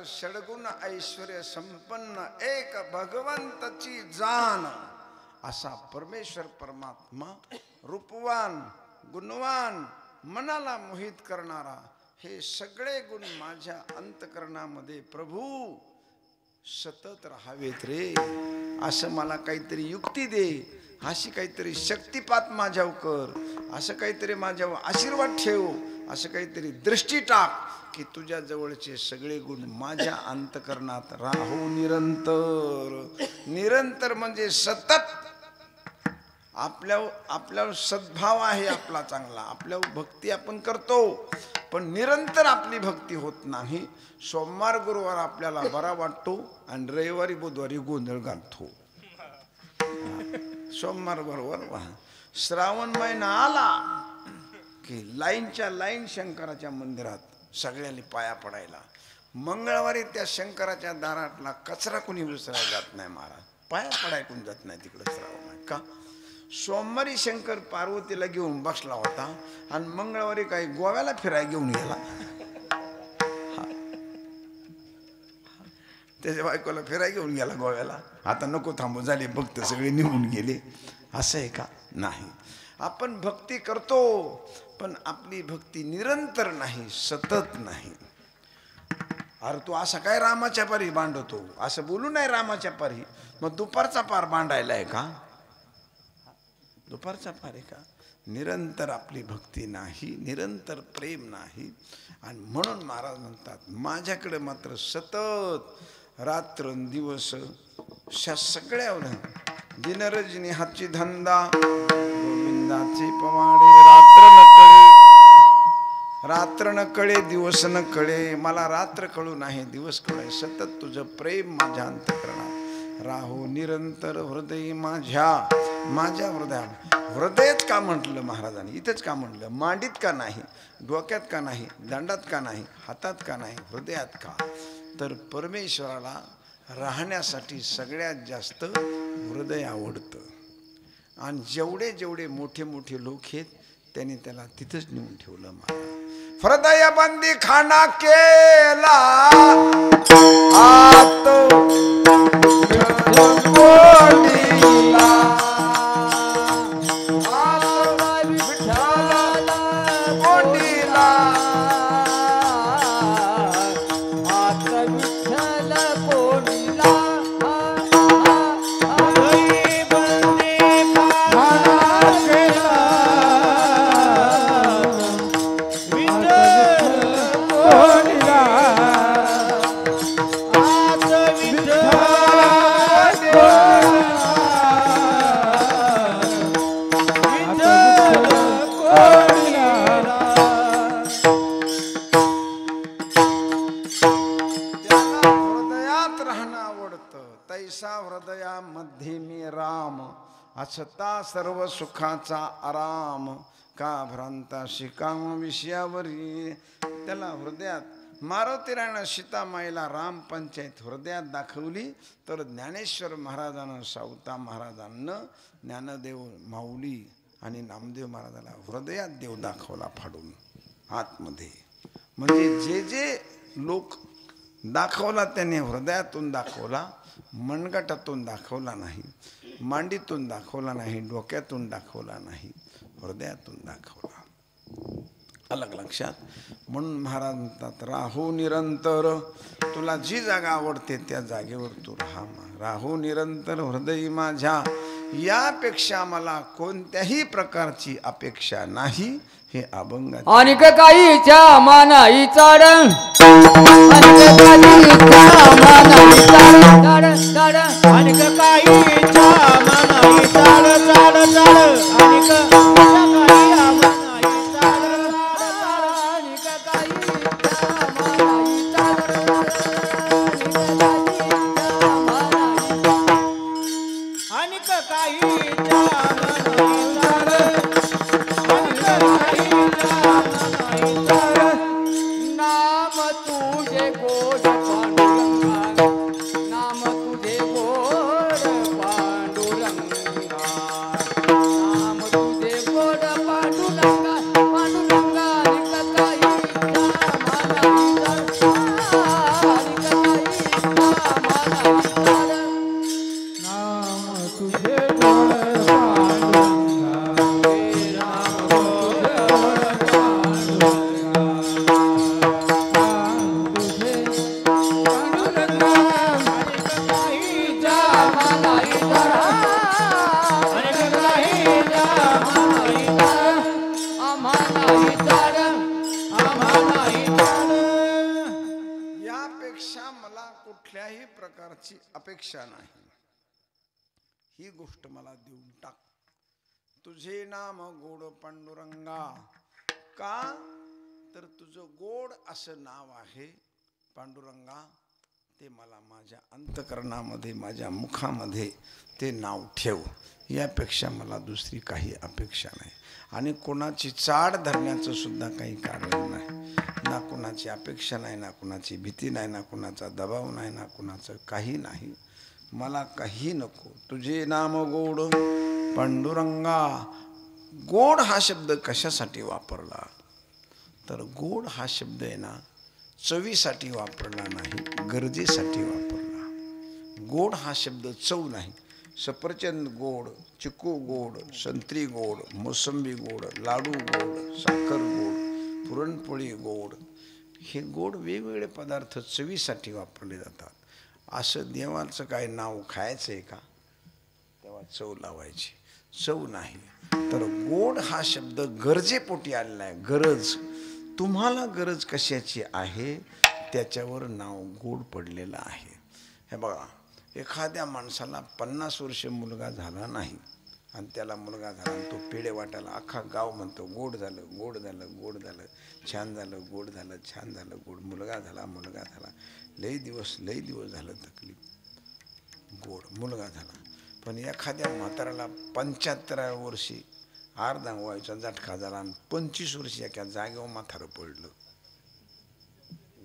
षडगुण ऐश्वर्य संपन्न एक भगवंताची जाण असा परमेश्वर परमात्मा रूपवान गुणवान मनाला मोहित करणारा. हे सगळे गुण माझ्या अंतकरणामध्ये प्रभू सतत राहावेत रे. असं मला काहीतरी युक्ती दे, अशी काहीतरी शक्तिपात माझ्यावर कर, असं काहीतरी माझ्यावर आशीर्वाद ठेव, असं काहीतरी दृष्टी टाक की तुझ्या जवळचे सगळे गुण माझ्या अंतकरणात राहो निरंतर. निरंतर म्हणजे सतत. आपल्यावर सद्भाव आहे आपला चांगला, आपल्यावर भक्ती आपण करतो, पण निरंतर आपली भक्ती होत नाही. सोमवार गुरुवार आपल्याला बरा वाटतो आणि रविवारी बुधवारी गोंधळ घालतो. सोमवार बरोबर श्रावण महिना आला की लाईनच्या लाईन शंकराच्या मंदिरात सगळ्यांनी पाया पडायला. मंगळवारी त्या शंकराच्या दारातला कचरा कुणी विसरायला जात नाही महाराज, पाया पडाय कोणी जात नाही तिकडे श्रावण आहे का. सोमवारी शंकर पार्वतीला घेऊन बसला होता आणि मंगळवारी काही गोव्याला फिरायला घेऊन गेला. त्याच्या बायकोला फिरायला घेऊन गेला गोव्याला. आता नको थांबू झाले, भक्त सगळे निघून गेले. असं आहे का? नाही. आपण भक्ती करतो पण आपली भक्ती निरंतर नाही, सतत नाही. अरे तू असा काय रामाच्या पारी बांधतो, असं बोलू नाही रामाच्या पारी. मग दुपारचा पार बांधायला आहे का? दुपारचा पार आहे का? निरंतर आपली भक्ती नाही, निरंतर प्रेम नाही. आणि म्हणून महाराज म्हणतात माझ्याकडे मात्र सतत रात्र दिवस सगळ्या दिनरजनी हातची धंदा गोविंदाचे पवाडे. रात्र न कळे दिवस न कळे, मला रात्र कळू नाही दिवस कळे, सतत तुझं प्रेम माझ्या अंतःकरणात राहो निरंतर हृदय माझ्या हृदयात. हृदयात का म्हटलं महाराजांनी, इथंच का म्हटलं, मांडीत का नाही, डोक्यात का नाही, दंडात का नाही, हातात का नाही, हृदयात का? तर परमेश्वराला राहण्यासाठी सगळ्यात जास्त हृदय आवडतं. आणि जेवढे जेवढे मोठे मोठे लोक आहेत त्यांनी त्याला तिथंच नेऊन ठेवलं. महाराज हृदय बंदी खाना केला आत कोणीला. हृदयामध्ये मी राम असता सर्व सुखाचा आराम. का भ्रांता शिकाम विषयावरी. त्याला हृदयात मारुतीरायण सीतामाईला राम पंचायत हृदयात दाखवली. तर ज्ञानेश्वर महाराजांना सावता महाराजांना ज्ञानदेव माऊली आणि नामदेव महाराजाला हृदयात देव दाखवला फाडून आतमध्ये. म्हणजे जे जे लोक दाखवला त्याने हृदयातून दाखवला, मनगटातून दाखवला नाही, मांडीतून दाखवला नाही, डोक्यातून दाखवला नाही, हृदयातून दाखवला. अलग लक्षात. म्हणून महाराज म्हणतात राहू निरंतर, तुला जी जागा आवडते त्या जागेवर तू राहू निरंतर हृदय माझ्या. यापेक्षा मला कोणत्याही प्रकारची अपेक्षा नाही. हे अभंग. अनिक काहीच्या मानाई चाड, अनिक काहीच्या मानाई चाड चाड, अनिक काहीच्या मानाई चाड चाड चाड, अनिक काहीच्या मानाई चाड चाड, अनिक काहीच्या मानाई चाड, अनिक काहीच्या नाम तुझे गोड पांडुरंगा, नाम तुझे गोड पांडुरंगा, नाम तुझे गोड पांडुरंगा, पांडुरंगा निक काहीच्या मानाई चाड, निक काहीच्या मानाई चाड, नाम तुझे गोड पांडुरंगा, कुठल्याही प्रकारची अपेक्षा नाही. ही गोष्ट मला देऊन टाक. तुझे नाम गोड पांडुरंगा. का तर तुझं गोड असं नाव आहे पांडुरंगा. ते मला माझ्या अंतकरणामध्ये, माझ्या मुखामध्ये ते नाव ठेव. यापेक्षा मला दुसरी काही अपेक्षा नाही. आणि कोणाची चाड धरण्याचं सुद्धा काही कारण नाही. ना कोणाची अपेक्षा नाही, ना कोणाची भीती नाही, ना कोणाचा दबाव नाही, ना कोणाचं काही नाही. मला काही नको. तुझे नाम गोड पांडुरंगा. गोड हा शब्द कशासाठी वापरला तर गोड हा शब्द आहे ना चवीसाठी वापरला नाही, गरजेसाठी वापरला. गोड हा शब्द चव नाही, सफरचंद गोड, चिकू गोड, संत्री गोड, मोसंबी गोड, लाडू गोड, साखर गोड, पुरणपोळी गोड. हे गोड वेगवेगळे पदार्थ चवीसाठी वापरले जातात. असं देवाचं काय नाव खायचं आहे का? तेव्हा चव लावायची. चव नाही तर गोड हा शब्द गरजेपोटी आलेला आहे. गरज, तुम्हाला गरज कशाची आहे त्याच्यावर नाव गोड पडलेलं आहे. हे बघा, एखाद्या माणसाला 50 वर्ष मुलगा झाला नाही आणि त्याला मुलगा झाला आणि तो पेढे वाटायला अख्खा गाव म्हणतो गोड झालं, गोड झालं, गोड झालं, छान झालं, गोड झालं, छान झालं, गोड, मुलगा झाला, मुलगा झाला. लई दिवस झालं तकलीफ, गोड मुलगा झाला. पण एखाद्या म्हाताऱ्याला 75व्या वर्षी अर्धा व्हायचा झटका झाला आणि 25 वर्षी एका जागेवर म्हातारं पडलं.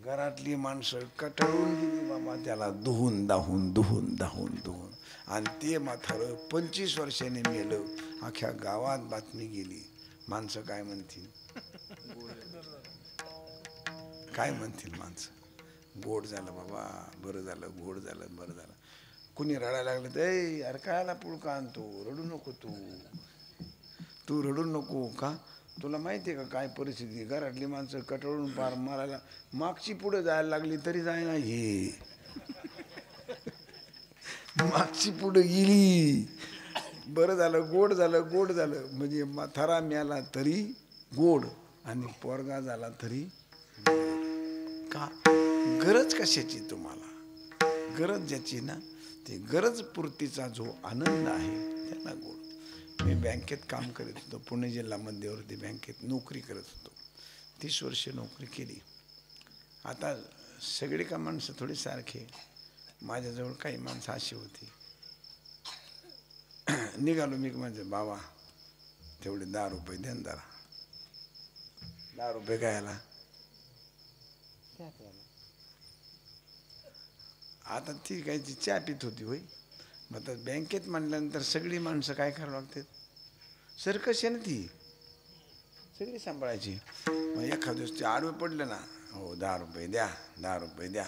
घरातली माणसं कटाळून गेली बाबा त्याला धुवून दाहून आणि ते म्हातारं 25 वर्षांनी मेलं. अख्ख्या गावात बातमी गेली. माणसं काय म्हणतील? काय म्हणतील माणसं? गोड झालं बाबा, बरं झालं, गोड झालं, बरं झालं. कुणी रडायला लागलं तर अरे कायला पुळका आणतो, रडू नको तू रडू नको. का? तुला माहिती आहे का काय परिस्थिती? घरातली माणसं कटाळून पार मारायला मागची पुढे जायला लागली तरी जायना. हे मागची पुढे गेली. बरं झालं, गोड झालं, गोड झालं. म्हणजे म्हातारा मिळाला तरी गोड आणि पोरगा झाला तरी गोड. का? गरज कशाची तुम्हाला? गरज ज्याची ना ते गरज पूर्तीचा जो आनंद आहे त्याला गोड. मी बँकेत काम करत होतो, पुणे जिल्हा मध्यवर्ती बँकेत नोकरी करत होतो. 30 वर्ष नोकरी केली. आता सगळी का माणसं थोडी सारखे. माझ्याजवळ काही माणसं अशी होती. निघालो मी म्हणजे बाबा तेवढे 10 रुपये द्या. 10 रुपये काय आला? आता ती काय ती चहा पित होती होय. मग आता बँकेत म्हणल्यानंतर सगळी माणसं काय करावं लागतात? सरकस आहे ना ती, सगळी सांभाळायची. मग एखाद्या दिवस ते आडवे पडले ना, हो 10 रुपये द्या, 10 रुपये द्या.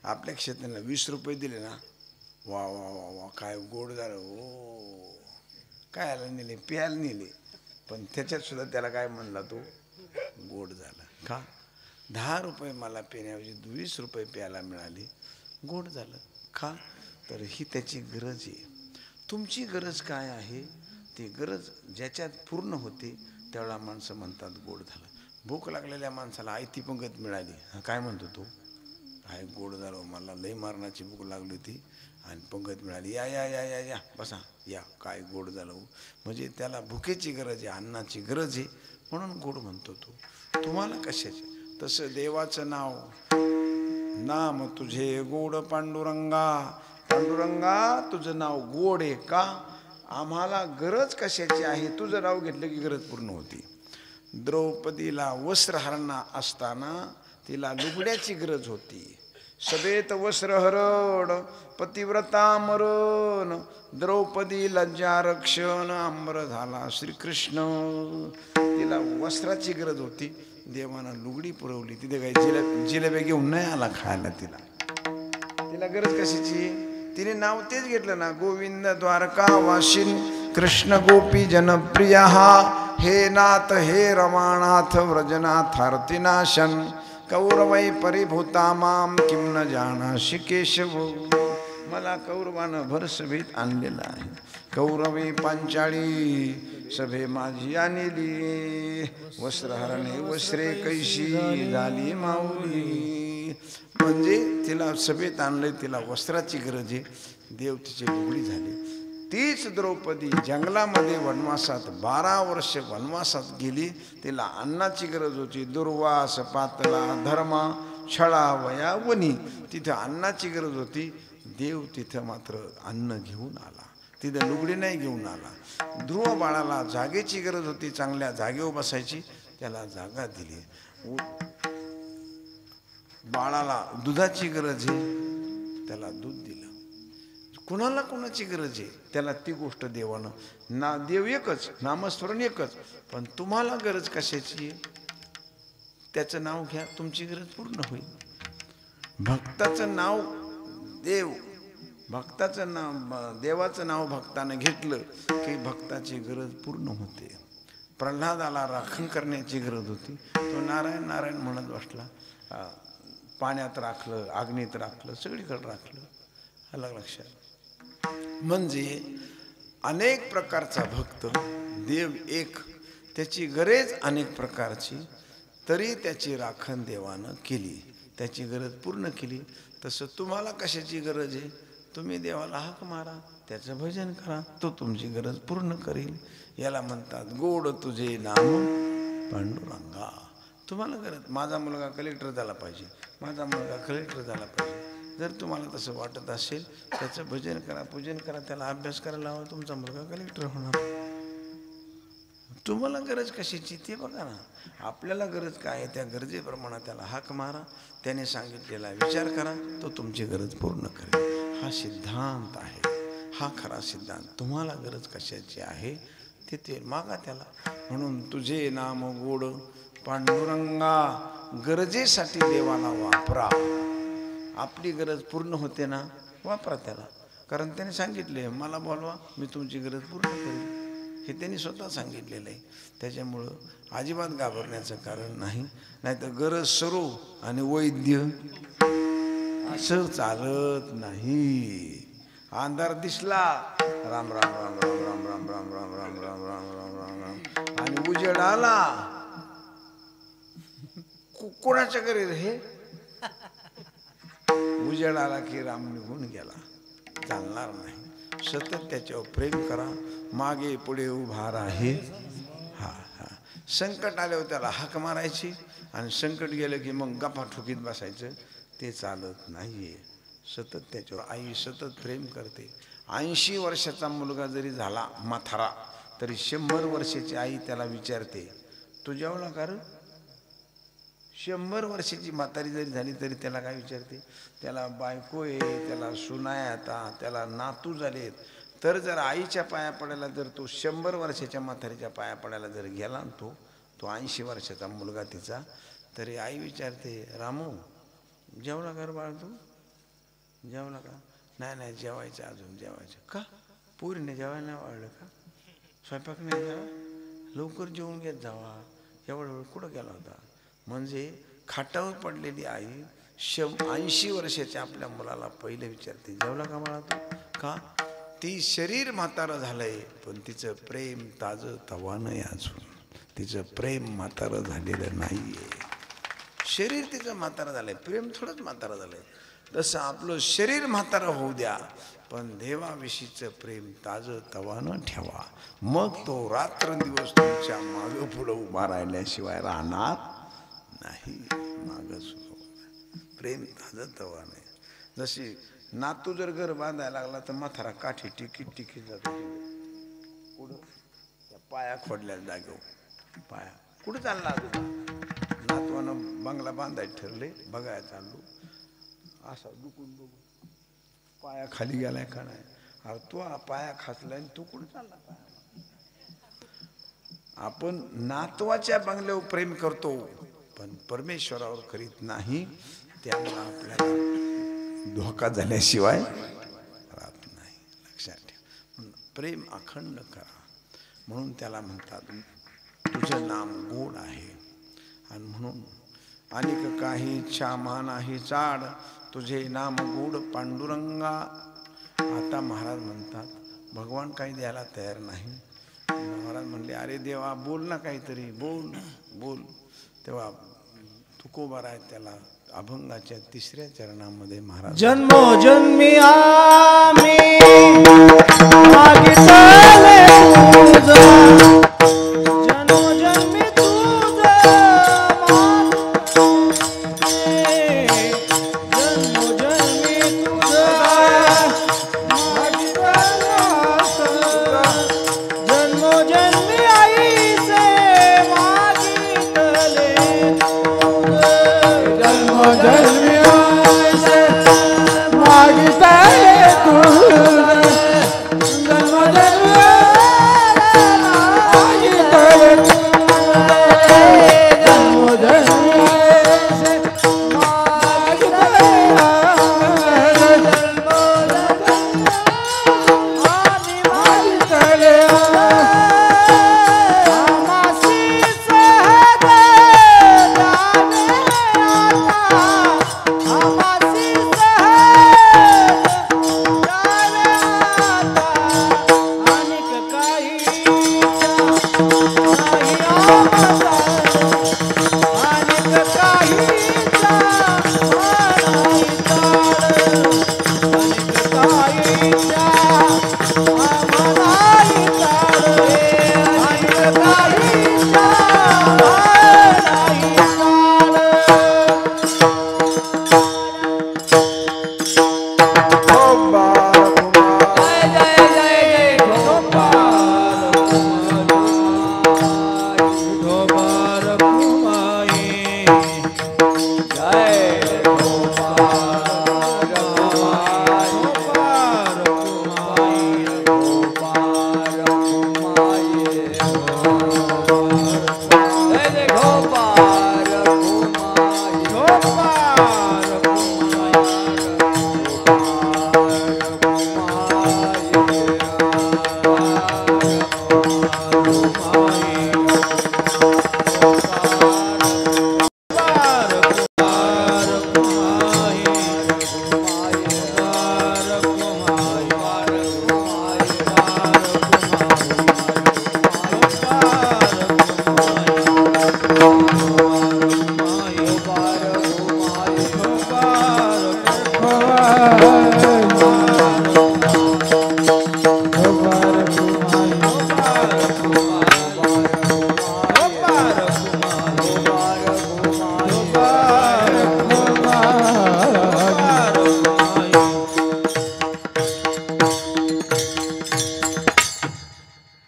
आपल्या क्षेत्राला 20 रुपये दिले ना, वा वा वा वा काय गोड झालं. हो काय आलं नेले, प्यायला नेले. पण त्याच्यात सुद्धा त्याला काय म्हणला तो? गोड झालं. का? 10 रुपये मला पिण्याऐवजी 20 रुपये प्यायला मिळाली, गोड झालं. का? तर ही त्याची गरज आहे. तुमची गरज काय आहे? ती गरज ज्याच्यात पूर्ण होते त्यावेळेला माणसं म्हणतात गोड झालं. भूक लागलेल्या माणसाला आयती पंगत मिळाली, काय म्हणतो तो? काय गोड झालं, मला लई मारणाची भूक लागली होती आणि पंगत मिळाली, या या या या या बसा या, काय गोड झालं. म्हणजे त्याला भुकेची गरज आहे, अन्नाची गरज आहे, म्हणून गोड म्हणतो तो. तुम्हाला कशाची? तसं देवाचं नाव, नाम तुझे गोड पांडुरंगा, पांडुरंगा तुझं नाव गोड आहे. का? आम्हाला गरज कशाची आहे? तुझं नाव घेतलं की गरज पूर्ण होती. द्रौपदीला वस्त्रहरण असताना तिला लुगड्याची गरज होती. सभेत वस्त्रहरण पतिव्रता मरण, द्रौपदी लज्जा रक्षण, आम्र झाला श्रीकृष्ण. तिला वस्त्राची गरज होती, देवानं लुगडी पुरवली. तिथे काही जिलेबी घेऊन नाही आला खायला. तिला गरज कशाची? तिने नाव तेच घेतलं ना, गोविंद द्वारका वासिन कृष्ण गोपी जनप्रिया, हे नाथ हे रमानाथ व्रजनाथार्तिनाशन, कौरवै परिभूता माम किम न जानासि केशव. मला कौरवानं भर सभेत आणलेलं आहे. कौरवे पांचाळी सभे माझी आणली, वस्त्रहरणे वस्त्रे कैशी झाली माऊली. म्हणजे तिला सभेत आणलंय, तिला वस्त्राची गरज आहे, देव तिची लुगडी झाली. तीच द्रौपदी जंगलामध्ये वनवासात 12 वर्ष वनवासात गेली. तिला अन्नाची गरज होती. दुर्वास पातला धर्मा छळा वया वनी, तिथं अन्नाची गरज होती. देव तिथं मात्र अन्न घेऊन आला, तिथं लुगडी नाही घेऊन आला. ध्रुव बाळाला जागेची गरज होती, चांगल्या जागेवर बसायची, त्याला जागा दिली. बाळाला दुधाची गरज आहे, त्याला दूध दिलं. कुणाला कोणाची गरज आहे त्याला ती गोष्ट देवानं ना. देव एकच, नामस्मरण एकच, पण तुम्हाला गरज कशाची आहे त्याचं नाव घ्या, तुमची गरज पूर्ण होईल. भक्ताचं नाव देव, भक्ताचं नाव, देवाचं नाव भक्तानं घेतलं की भक्ताची गरज पूर्ण होते. प्रल्हादाला राखण करण्याची गरज होती, तो नारायण नारायण म्हणत बसला. पाण्यात राखलं, अग्नीत राखलं, सगळीकडे राखलं. आलं लक्षात? म्हणजे अनेक प्रकारचा भक्त, देव एक, त्याची गरज अनेक प्रकारची, तरी त्याची राखण देवानं केली, त्याची गरज पूर्ण केली. तसं तुम्हाला कशाची गरज आहे, तुम्ही देवाला हाक मारा, त्याचं भजन करा, तो तुमची गरज पूर्ण करील. याला म्हणतात गोड तुझे नाम पांडुरंगा. तुम्हाला गरज, माझा मुलगा कलेक्टर झाला पाहिजे, माझा मुलगा कलेक्टर झाला पाहिजे, जर तुम्हाला तसं वाटत असेल त्याचं भजन करा, पूजन करा, त्याला अभ्यास करायला लावा, तुमचा मुलगा कलेक्टर होणार. तुम्हाला गरज कशाची ते बघा ना. आपल्याला गरज काय आहे त्या गरजेप्रमाणे त्याला हाक मारा, त्याने सांगितलेला विचार करा, तो तुमची गरज पूर्ण करेल. हा सिद्धांत आहे, हा खरा सिद्धांत. तुम्हाला गरज कशाची आहे ते मागा त्याला. म्हणून तुझे नाम गोड पांडुरंगा, गरजेसाठी देवाला वापरा. आपली गरज पूर्ण होते ना, वापरा त्याला. कारण त्याने सांगितले मला बोलवा, मी तुमची गरज पूर्ण करेन, हे त्यांनी स्वतः सांगितलेलं आहे. त्याच्यामुळं अजिबात घाबरण्याचं कारण नाही. नाहीतर गरज सरो आणि वैद्य असं चालत नाही. अंधार दिसला राम राम राम राम राम राम राम राम राम राम राम राम राम राम, आणि उजेड आला कोणाच्या घरी हे उजेड आला की राम निघून गेला, चालणार नाही. सतत त्याच्यावर प्रेम करा, मागे पुढे उभा राहे. हा हा, संकट आल्यावर त्याला हाक मारायची, आणि संकट गेलं की मग गप्पा ठोकीत बसायचं, ते चालत नाहीये. सतत त्याच्यावर आई सतत प्रेम करते. 80 वर्षाचा मुलगा जरी झाला म्हातारा, तरी 100 वर्षाची आई त्याला विचारते तू जेवला का रे? 100 वर्षाची म्हातारी जरी झाली तरी त्याला काय विचारते? त्याला बायको आहे, त्याला सुनाय, आता त्याला नातू झालेत. तर जर आईच्या पाया पडायला जर तो 100 वर्षाच्या म्हातारीच्या पाया पडायला जर गेला तो 80 वर्षाचा मुलगा तिचा, तरी आई विचारते रामू जेवला का रे बाळ, तू जेवला का? नाही नाही जेवायचं, अजून जेवायचं. का? पोरीने जेवायला नाही वाढलं का? स्वयंपाक नाही जावा, लवकर जेवून घेत जावा, एवढा वेळ कुठं गेला होता? म्हणजे खाटावर पडलेली आई 80 वर्षाच्या आपल्या मुलाला पहिले विचारते जेवला का बाळा तू? का? ती शरीर म्हातारं झालंय, पण तिचं प्रेम ताजं तवा नाही अजून. तिचं प्रेम म्हातारं झालेलं नाहीये. शरीर तिचं म्हातारं झालंय, प्रेम थोडंच म्हातारं झालंय. तसं आपलं शरीर म्हातारं होऊ द्या, पण देवाविषयीचं प्रेम ताजं तवानं ठेवा. मग तो रात्रंदिवस तुमच्या मागं पुढं उभा राहिल्याशिवाय राहणार नाही. मागं सुरू प्रेम ताजं तवानं. जशी नातू जर घर बांधायला लागला तर म्हातारा काठी टिकीत जातो. कुठं? त्या पाया खोडल्या जागेवर. पाया कुठं चालला? नातवानं बंगला बांधायला ठरले, बघायला चाललो, असा दुखून बघू पाया खाली गेलाय का नाही. अरे तो पाया खाचलाय, तू कुठं चालला? पाया. आपण नातवाच्या बंगल्यावर प्रेम करतो, पण परमेश्वरावर करीत नाही. त्यामुळे आपल्याला धोका झाल्याशिवाय राहत नाही. लक्षात ठेव. प्रेम अखंड करा. म्हणून त्याला म्हणतात तुझं नाम गोड आहे. आणि म्हणून अनेक काही इच्छा नाही चाड, तुझे नाम गोड पांडुरंगा. आता महाराज म्हणतात भगवान काही द्यायला तयार नाही. महाराज म्हणले अरे देवा बोल ना काहीतरी, बोल बोल. तेव्हा तुकोबार आहे त्याला अभंगाच्या 3ऱ्या चरणामध्ये महाराज जन्मोजन्मी आम्ही मागितले तुझं, जन्मोजन्मी तुझं मागितले, जन्मोजन्मी तुझं मागितलं, जन्मोजन्मी आईचे मागितले तुझं, जन्मोजन्मी आईचे मागितले तुझं,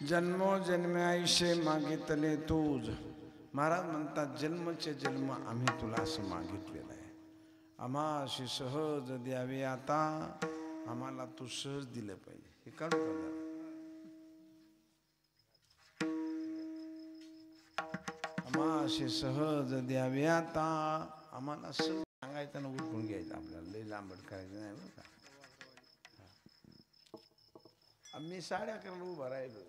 जन्मोजन्म्याविषयी मागितले तूज. महाराज म्हणतात जन्मचे जन्म आम्ही तुला असं मागितलेलं आहे. आम्हाशी सहज द्यावे आता, आम्हाला तू सहज दिलं पाहिजे. हे काढू का? आम्हाशी सहज द्यावे आता, आम्हाला सहज सांगायचं ना उठून घ्यायचं. आपल्याला लई लांबट करायचं नाही बरं का. आम्ही साड्या करायला उभा राहिलो.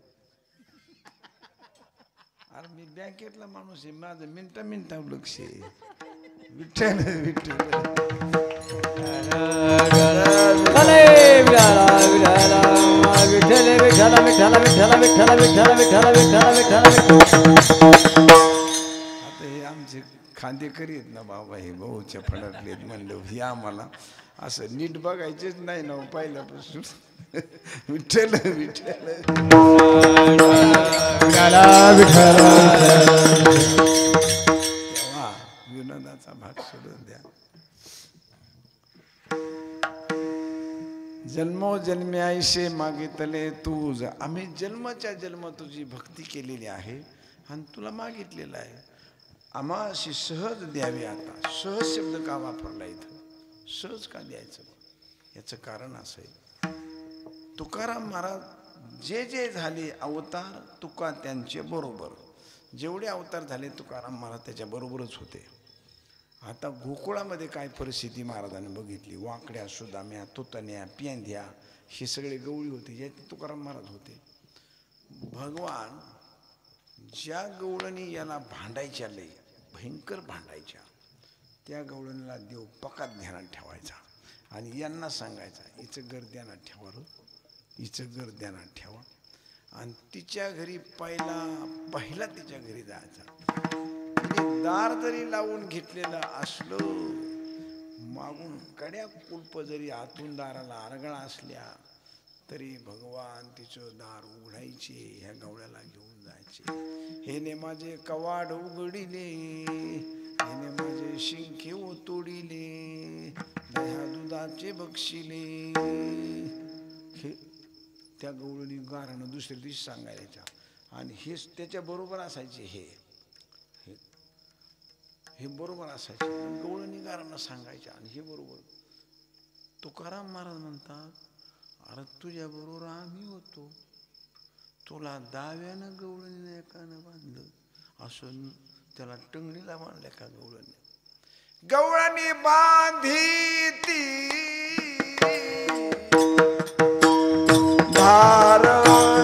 अरे मी बँकेतला माणूस आहे, माझं मिनटा लक्ष आहे. विठ्ठल विठ्ठल आता हे आमचे खांदेकरी आहेत ना बाबा, हे भाऊच्या फडातले आहेत म्हणलं हे आम्हाला असं नीट बघायचेच नाही ना पहिल्यापासून. विठ्ठल विठ्ठल तेव्हा विनोदाचा भाग सोडून द्या. जन्मोजन्मी आईशे मागितले तूज. आम्ही जन्माच्या जन्म तुझी भक्ती केलेली आहे आणि तुला मागितलेलं आहे. आम्हाशी सहज द्यावी आता. सहज शब्द का वापरला इथं? सहज का द्यायचं? याचं कारण असं आहे, तुकाराम महाराज जे जे झाले अवतार तुका त्यांचे बरोबर. जेवढे अवतार झाले तुकाराम महाराज त्याच्या बरोबरच होते. आता गोकुळामध्ये काय परिस्थिती महाराजांनी बघितली. वाकड्या सुदाम्या तुतण्या प्यांध्या हे सगळे गवळी होते, यात तुकाराम महाराज होते. भगवान ज्या गवळणी याला भांडायच्या, लई भयंकर भांडायच्या, त्या गवळणीला देव पकात ध्यानात ठेवायचा आणि यांना सांगायचा हिचं घर ध्यानात ठेवा, हिचं घर ध्यानात ठेवा. आणि तिच्या घरी पहिला तिच्या घरी जायचा. दार जरी लावून घेतलेलं असलं, मागून कड्या कुलप जरी आतून दाराला आरगळा असल्या तरी भगवान तिचं दार उघडायचे, ह्या गवळ्याला घेऊन जायचे. हेने माझे कवाड उघडिले, हेने माझे शिंके ओतोडिले, दह्या दुधाचे बक्षिले. हे त्या गवळणी गारानं दुसऱ्या दिवशी सांगायच्या. आणि हेच त्याच्या बरोबर असायचे. हे बरोबर असायचे. गवळणी गारांना सांगायच्या आणि हे बरोबर. तुकाराम महाराज म्हणतात, अरे तुझ्या बरोबर आम्ही होतो, तुला दाव्यानं गवळणीने एकानं बांधलं, असं त्याला टंगडीला बांधल्या का गवळणी? गवळणी बांधी ती धारणाशी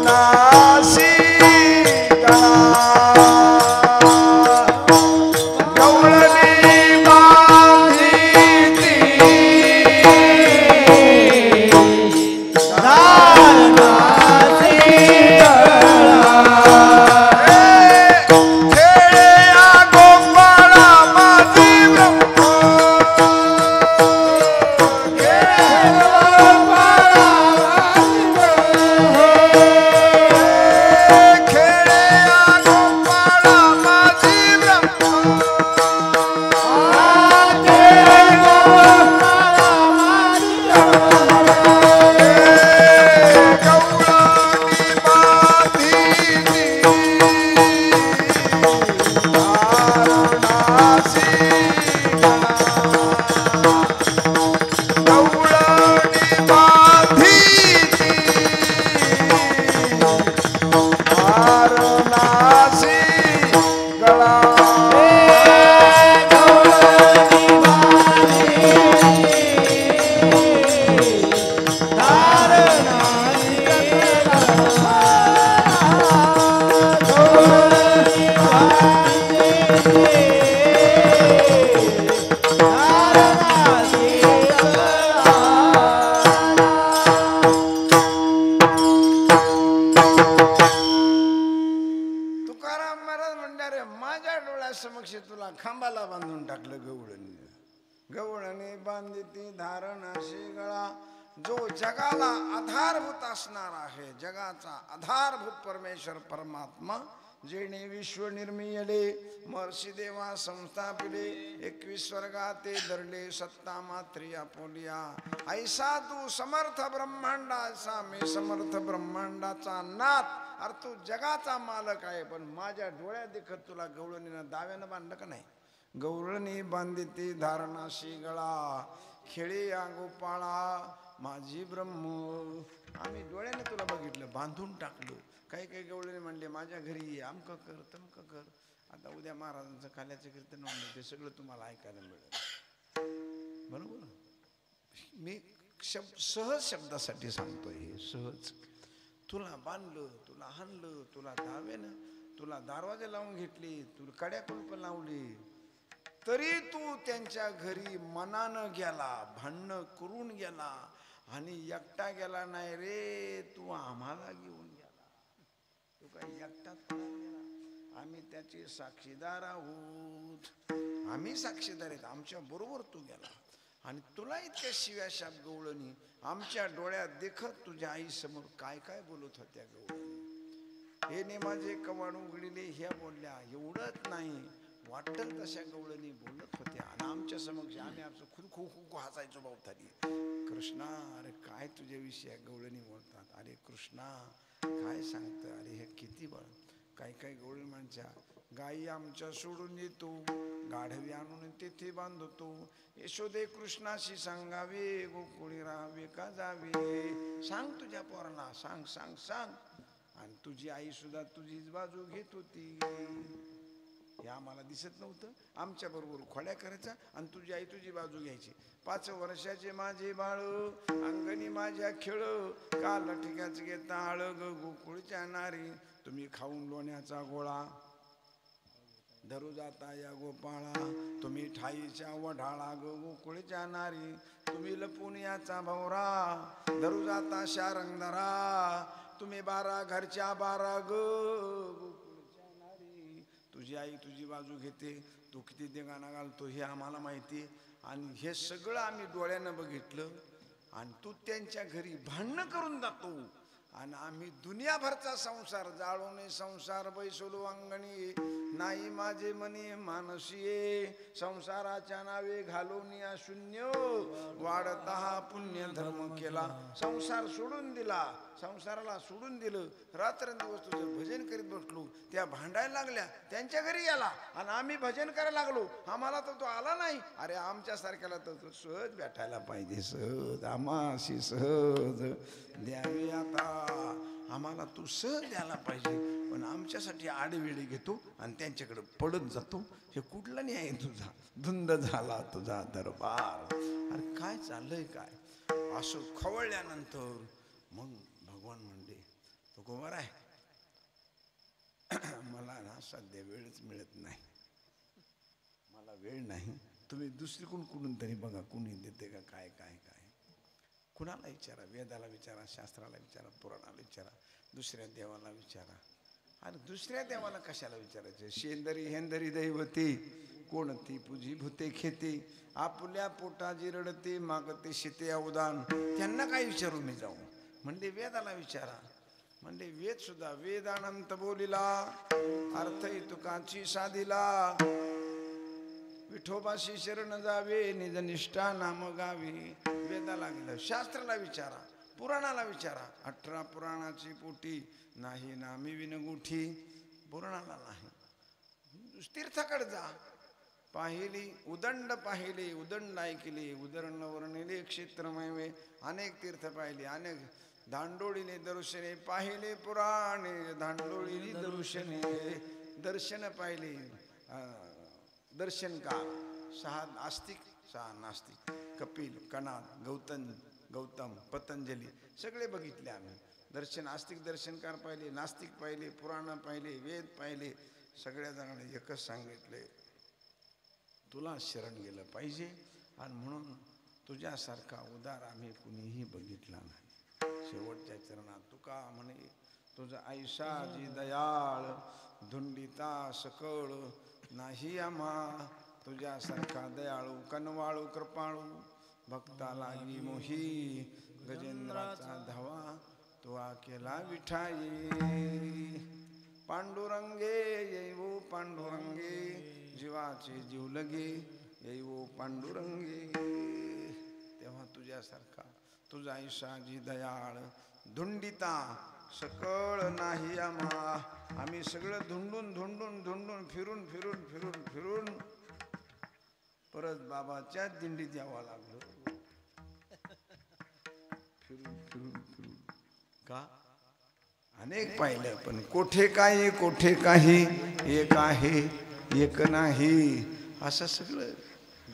टाकलं गवळणी बांधिती धारणाशी गळा. जो जगाला आधारभूत असणार आहे, जगाचा आधारभूत परमेश्वर परमात्मा, जेणे विश्व निर्मियले महर्षी देवा संस्थापिले. 21 स्वर्गाते धरले सत्ता मात्री आपोलिया. ऐसा तू समर्थ ब्रह्मांडाचा, मी समर्थ ब्रह्मांडाचा नाथ. अरे तू जगाचा मालक आहे, पण माझ्या डोळ्यात देखत तुला गवळणीनं दाव्यानं बांधलं का नाही? गवळणी बांधिती धारणाशी गळा, खेळे या गोपाळा माझी ब्रह्म. आम्ही डोळ्याने तुला बघितलं, बांधून टाकलं. काही काही गवळणी म्हणले माझ्या घरी अमकं कर तमकं कर. आता उद्या महाराजांचं काल्याचं कीर्तन म्हणलं, ते सगळं तुम्हाला ऐकायला मिळेल. बरोबर. मी सहज शब्दासाठी सांगतोय, हे सहज. तुला बांधलं, तुला हाणलं, तुला दाव्यानं, तुला दरवाजे लावून घेतली, तुला कड्या कुलप लावली, तरी तू त्यांच्या घरी मनानं गेला, भांडणं करून गेला. आणि एकटा गेला नाही रे, तू आम्हाला घेऊन गेला. तू काही एकटाच गेला, आम्ही त्याचे साक्षीदार आहोत. आम्ही साक्षीदार आहेत, आमच्या बरोबर तू गेला. आणि तुला इतक्या शिव्या शाप गवळणी आमच्या डोळ्यात देखत तुझ्या आईसमोर काय काय बोलत होत्या गवळणी. हे ने माझे कवाड उघडले ह्या बोलल्या. एवढंच नाही, वाटल तशा गवळणी बोलत होत्या. आणि आमच्या समक्ष आम्ही आमचं खुद खू हसायचो भावताली. कृष्णा, अरे काय तुझ्याविषयी गवळणी बोलतात. अरे कृष्णा काय सांगतं, अरे हे किती बळ. काही काही गवळणी म्हणच्या, गायी आमच्या सोडून येतो, गाढवी आणून तेथे बांधतो. यशोदे कृष्णाशी सांगावे, गोकुळी राहावे का जावे. सांग तुझ्या पोरांना, सांग सांग सांग. आणि तुझी आई सुद्धा तुझीच बाजू घेत होती. हे आम्हाला दिसत नव्हतं. आमच्या बरोबर खोड्या करायचा आणि तुझी आई तुझी बाजू घ्यायची. 5 वर्षाचे माझे बाळ अंगणी माझ्या खेळ, काल ठिकाच घेता आळ ग गोकुळच्या नारी. तुम्ही खाऊन लोण्याचा गोळा धरू जाता या गोपाळा. तुम्ही ठाईच्या वढाळा ग गोकुळच्या नारी. तुम्ही लपून याचा भवरा धरू जाता शारंगधरा. तुम्ही 12 घरच्या 12 ग. तुझी आई तुझी बाजू घेते, तू किती देगाणा घालतो हे आम्हाला माहिती. आणि हे सगळं आम्ही डोळ्यानं बघितलं. आणि तू त्यांच्या घरी भांडणं करून जातो. आणि आम्ही दुनियाभरचा संसार जाळून संसार बैसलो अंगणी. नाही माझे मनी मानसीये, संसाराच्या नावे घालून या शून्य. वाढता हा पुण्य धर्म केला. संसार सोडून दिला, संसाराला सोडून दिलं. रात्रंदिवस तुझं भजन करीत बसलो. त्या भांडायला लागल्या, त्यांच्या घरी गेला. आणि आम्ही भजन करायला लागलो, आम्हाला तर तो आला नाही. अरे आमच्यासारख्याला तर तो सहज भेटायला पाहिजे, सहज आम्हाशी सहज द्यावी. आता आम्हाला तू सहज द्यायला पाहिजे, पण आमच्यासाठी आडवेळी घेतो आणि त्यांच्याकडे पडत जातो. हे कुठला न्याय आहे तुझा? धुंद झाला तुझा दरबार. अरे काय चाललंय काय? असं खवळल्यानंतर मग भगवान म्हणले, तो कुमार आहे, मला ना सध्या वेळच मिळत नाही, मला वेळ नाही. तुम्ही दुसरी कुठून तरी बघा, कुणी देते का काय काय काय. कुणाला विचारा, वेदाला विचारा, शास्त्राला विचारा, पुराणाला विचारा, दुसऱ्या देवाला विचारा. अरे दुसऱ्या देवाला कशाला विचारायचं? शेंदरी हेंदरी दैवती कोणती पूजी भूते खेती. आपल्या पोटाची रडते मागते शिते अवदान. त्यांना काय विचारू मी जाऊ? म्हणले वेदाला विचारा. म्हणले वेद सुद्धा वेदानंत बोलिला, अर्थ तुकाची साधिला. विठोबाशी शरण जावे, निजनिष्ठा नाम गावी. वेदाला गेलं. शास्त्राला विचारा, पुराणाला विचारा. 18 पुराणाची पोटी नाही नामी विनगुठी. पुराणाला नाही. तीर्थाकडे जा, पाहिली उदंड पाहिले, उदंड ऐकले, उदंड वर्णिले क्षेत्रमय. अनेक तीर्थ पाहिले, अनेक दांडोळीने दर्शने पाहिले. पुराणे दांडोळीने दर्शने, दर्शन पाहिले. दर्शनकार 6 आस्तिक 6 नास्तिक. कपिल, कणाद, गौतम, पतंजली सगळे बघितले आम्ही. दर्शन आस्तिक दर्शनकार पाहिले, नास्तिक पाहिले, पुराण पाहिले, वेद पाहिले. सगळ्या जणांनी एकच सांगितले, तुला शरण गेलं पाहिजे. आणि म्हणून तुझ्यासारखा उदार आम्ही कुणीही बघितला नाही. शेवटच्या चरणात तुका म्हणे, तुझा ऐसा जी दयाळ धुंडिता सकळ नाही आम्हा तुझ्यासारखा दयाळू कनवाळू कृपाळू भक्ता लागी मोही गजेंद्राचा धावा तो केला विठाई पांडुरंगे येऊ पांडुरंगे जीवाचे जीव लगे येऊ पांडुरंगे तेव्हा तुझ्यासारखा तुझा ईशाजी दयाळ धुंडिता सकळ नाही आम्हा आम्ही सगळं धुंडून धुंडून धुंडून फिरून फिरून फिरून फिरून परत बाबाच्या दिंडीत यावं लागलो फिरून फिरून फिरून का अनेक पाहिलं पण कोठे काही एक आहे एक नाही असं सगळं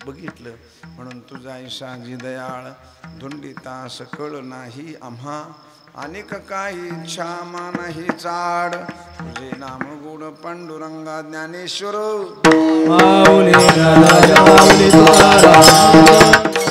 बघितलं म्हणून तुझा ईशाजी दयाळ धुंडिता सकळ नाही आम्हा अनेक काही इच्छा नाही चाड तुझे नाम गुण पांडुरंगा ज्ञानेश्वर माऊली राजा माऊली तुकाराम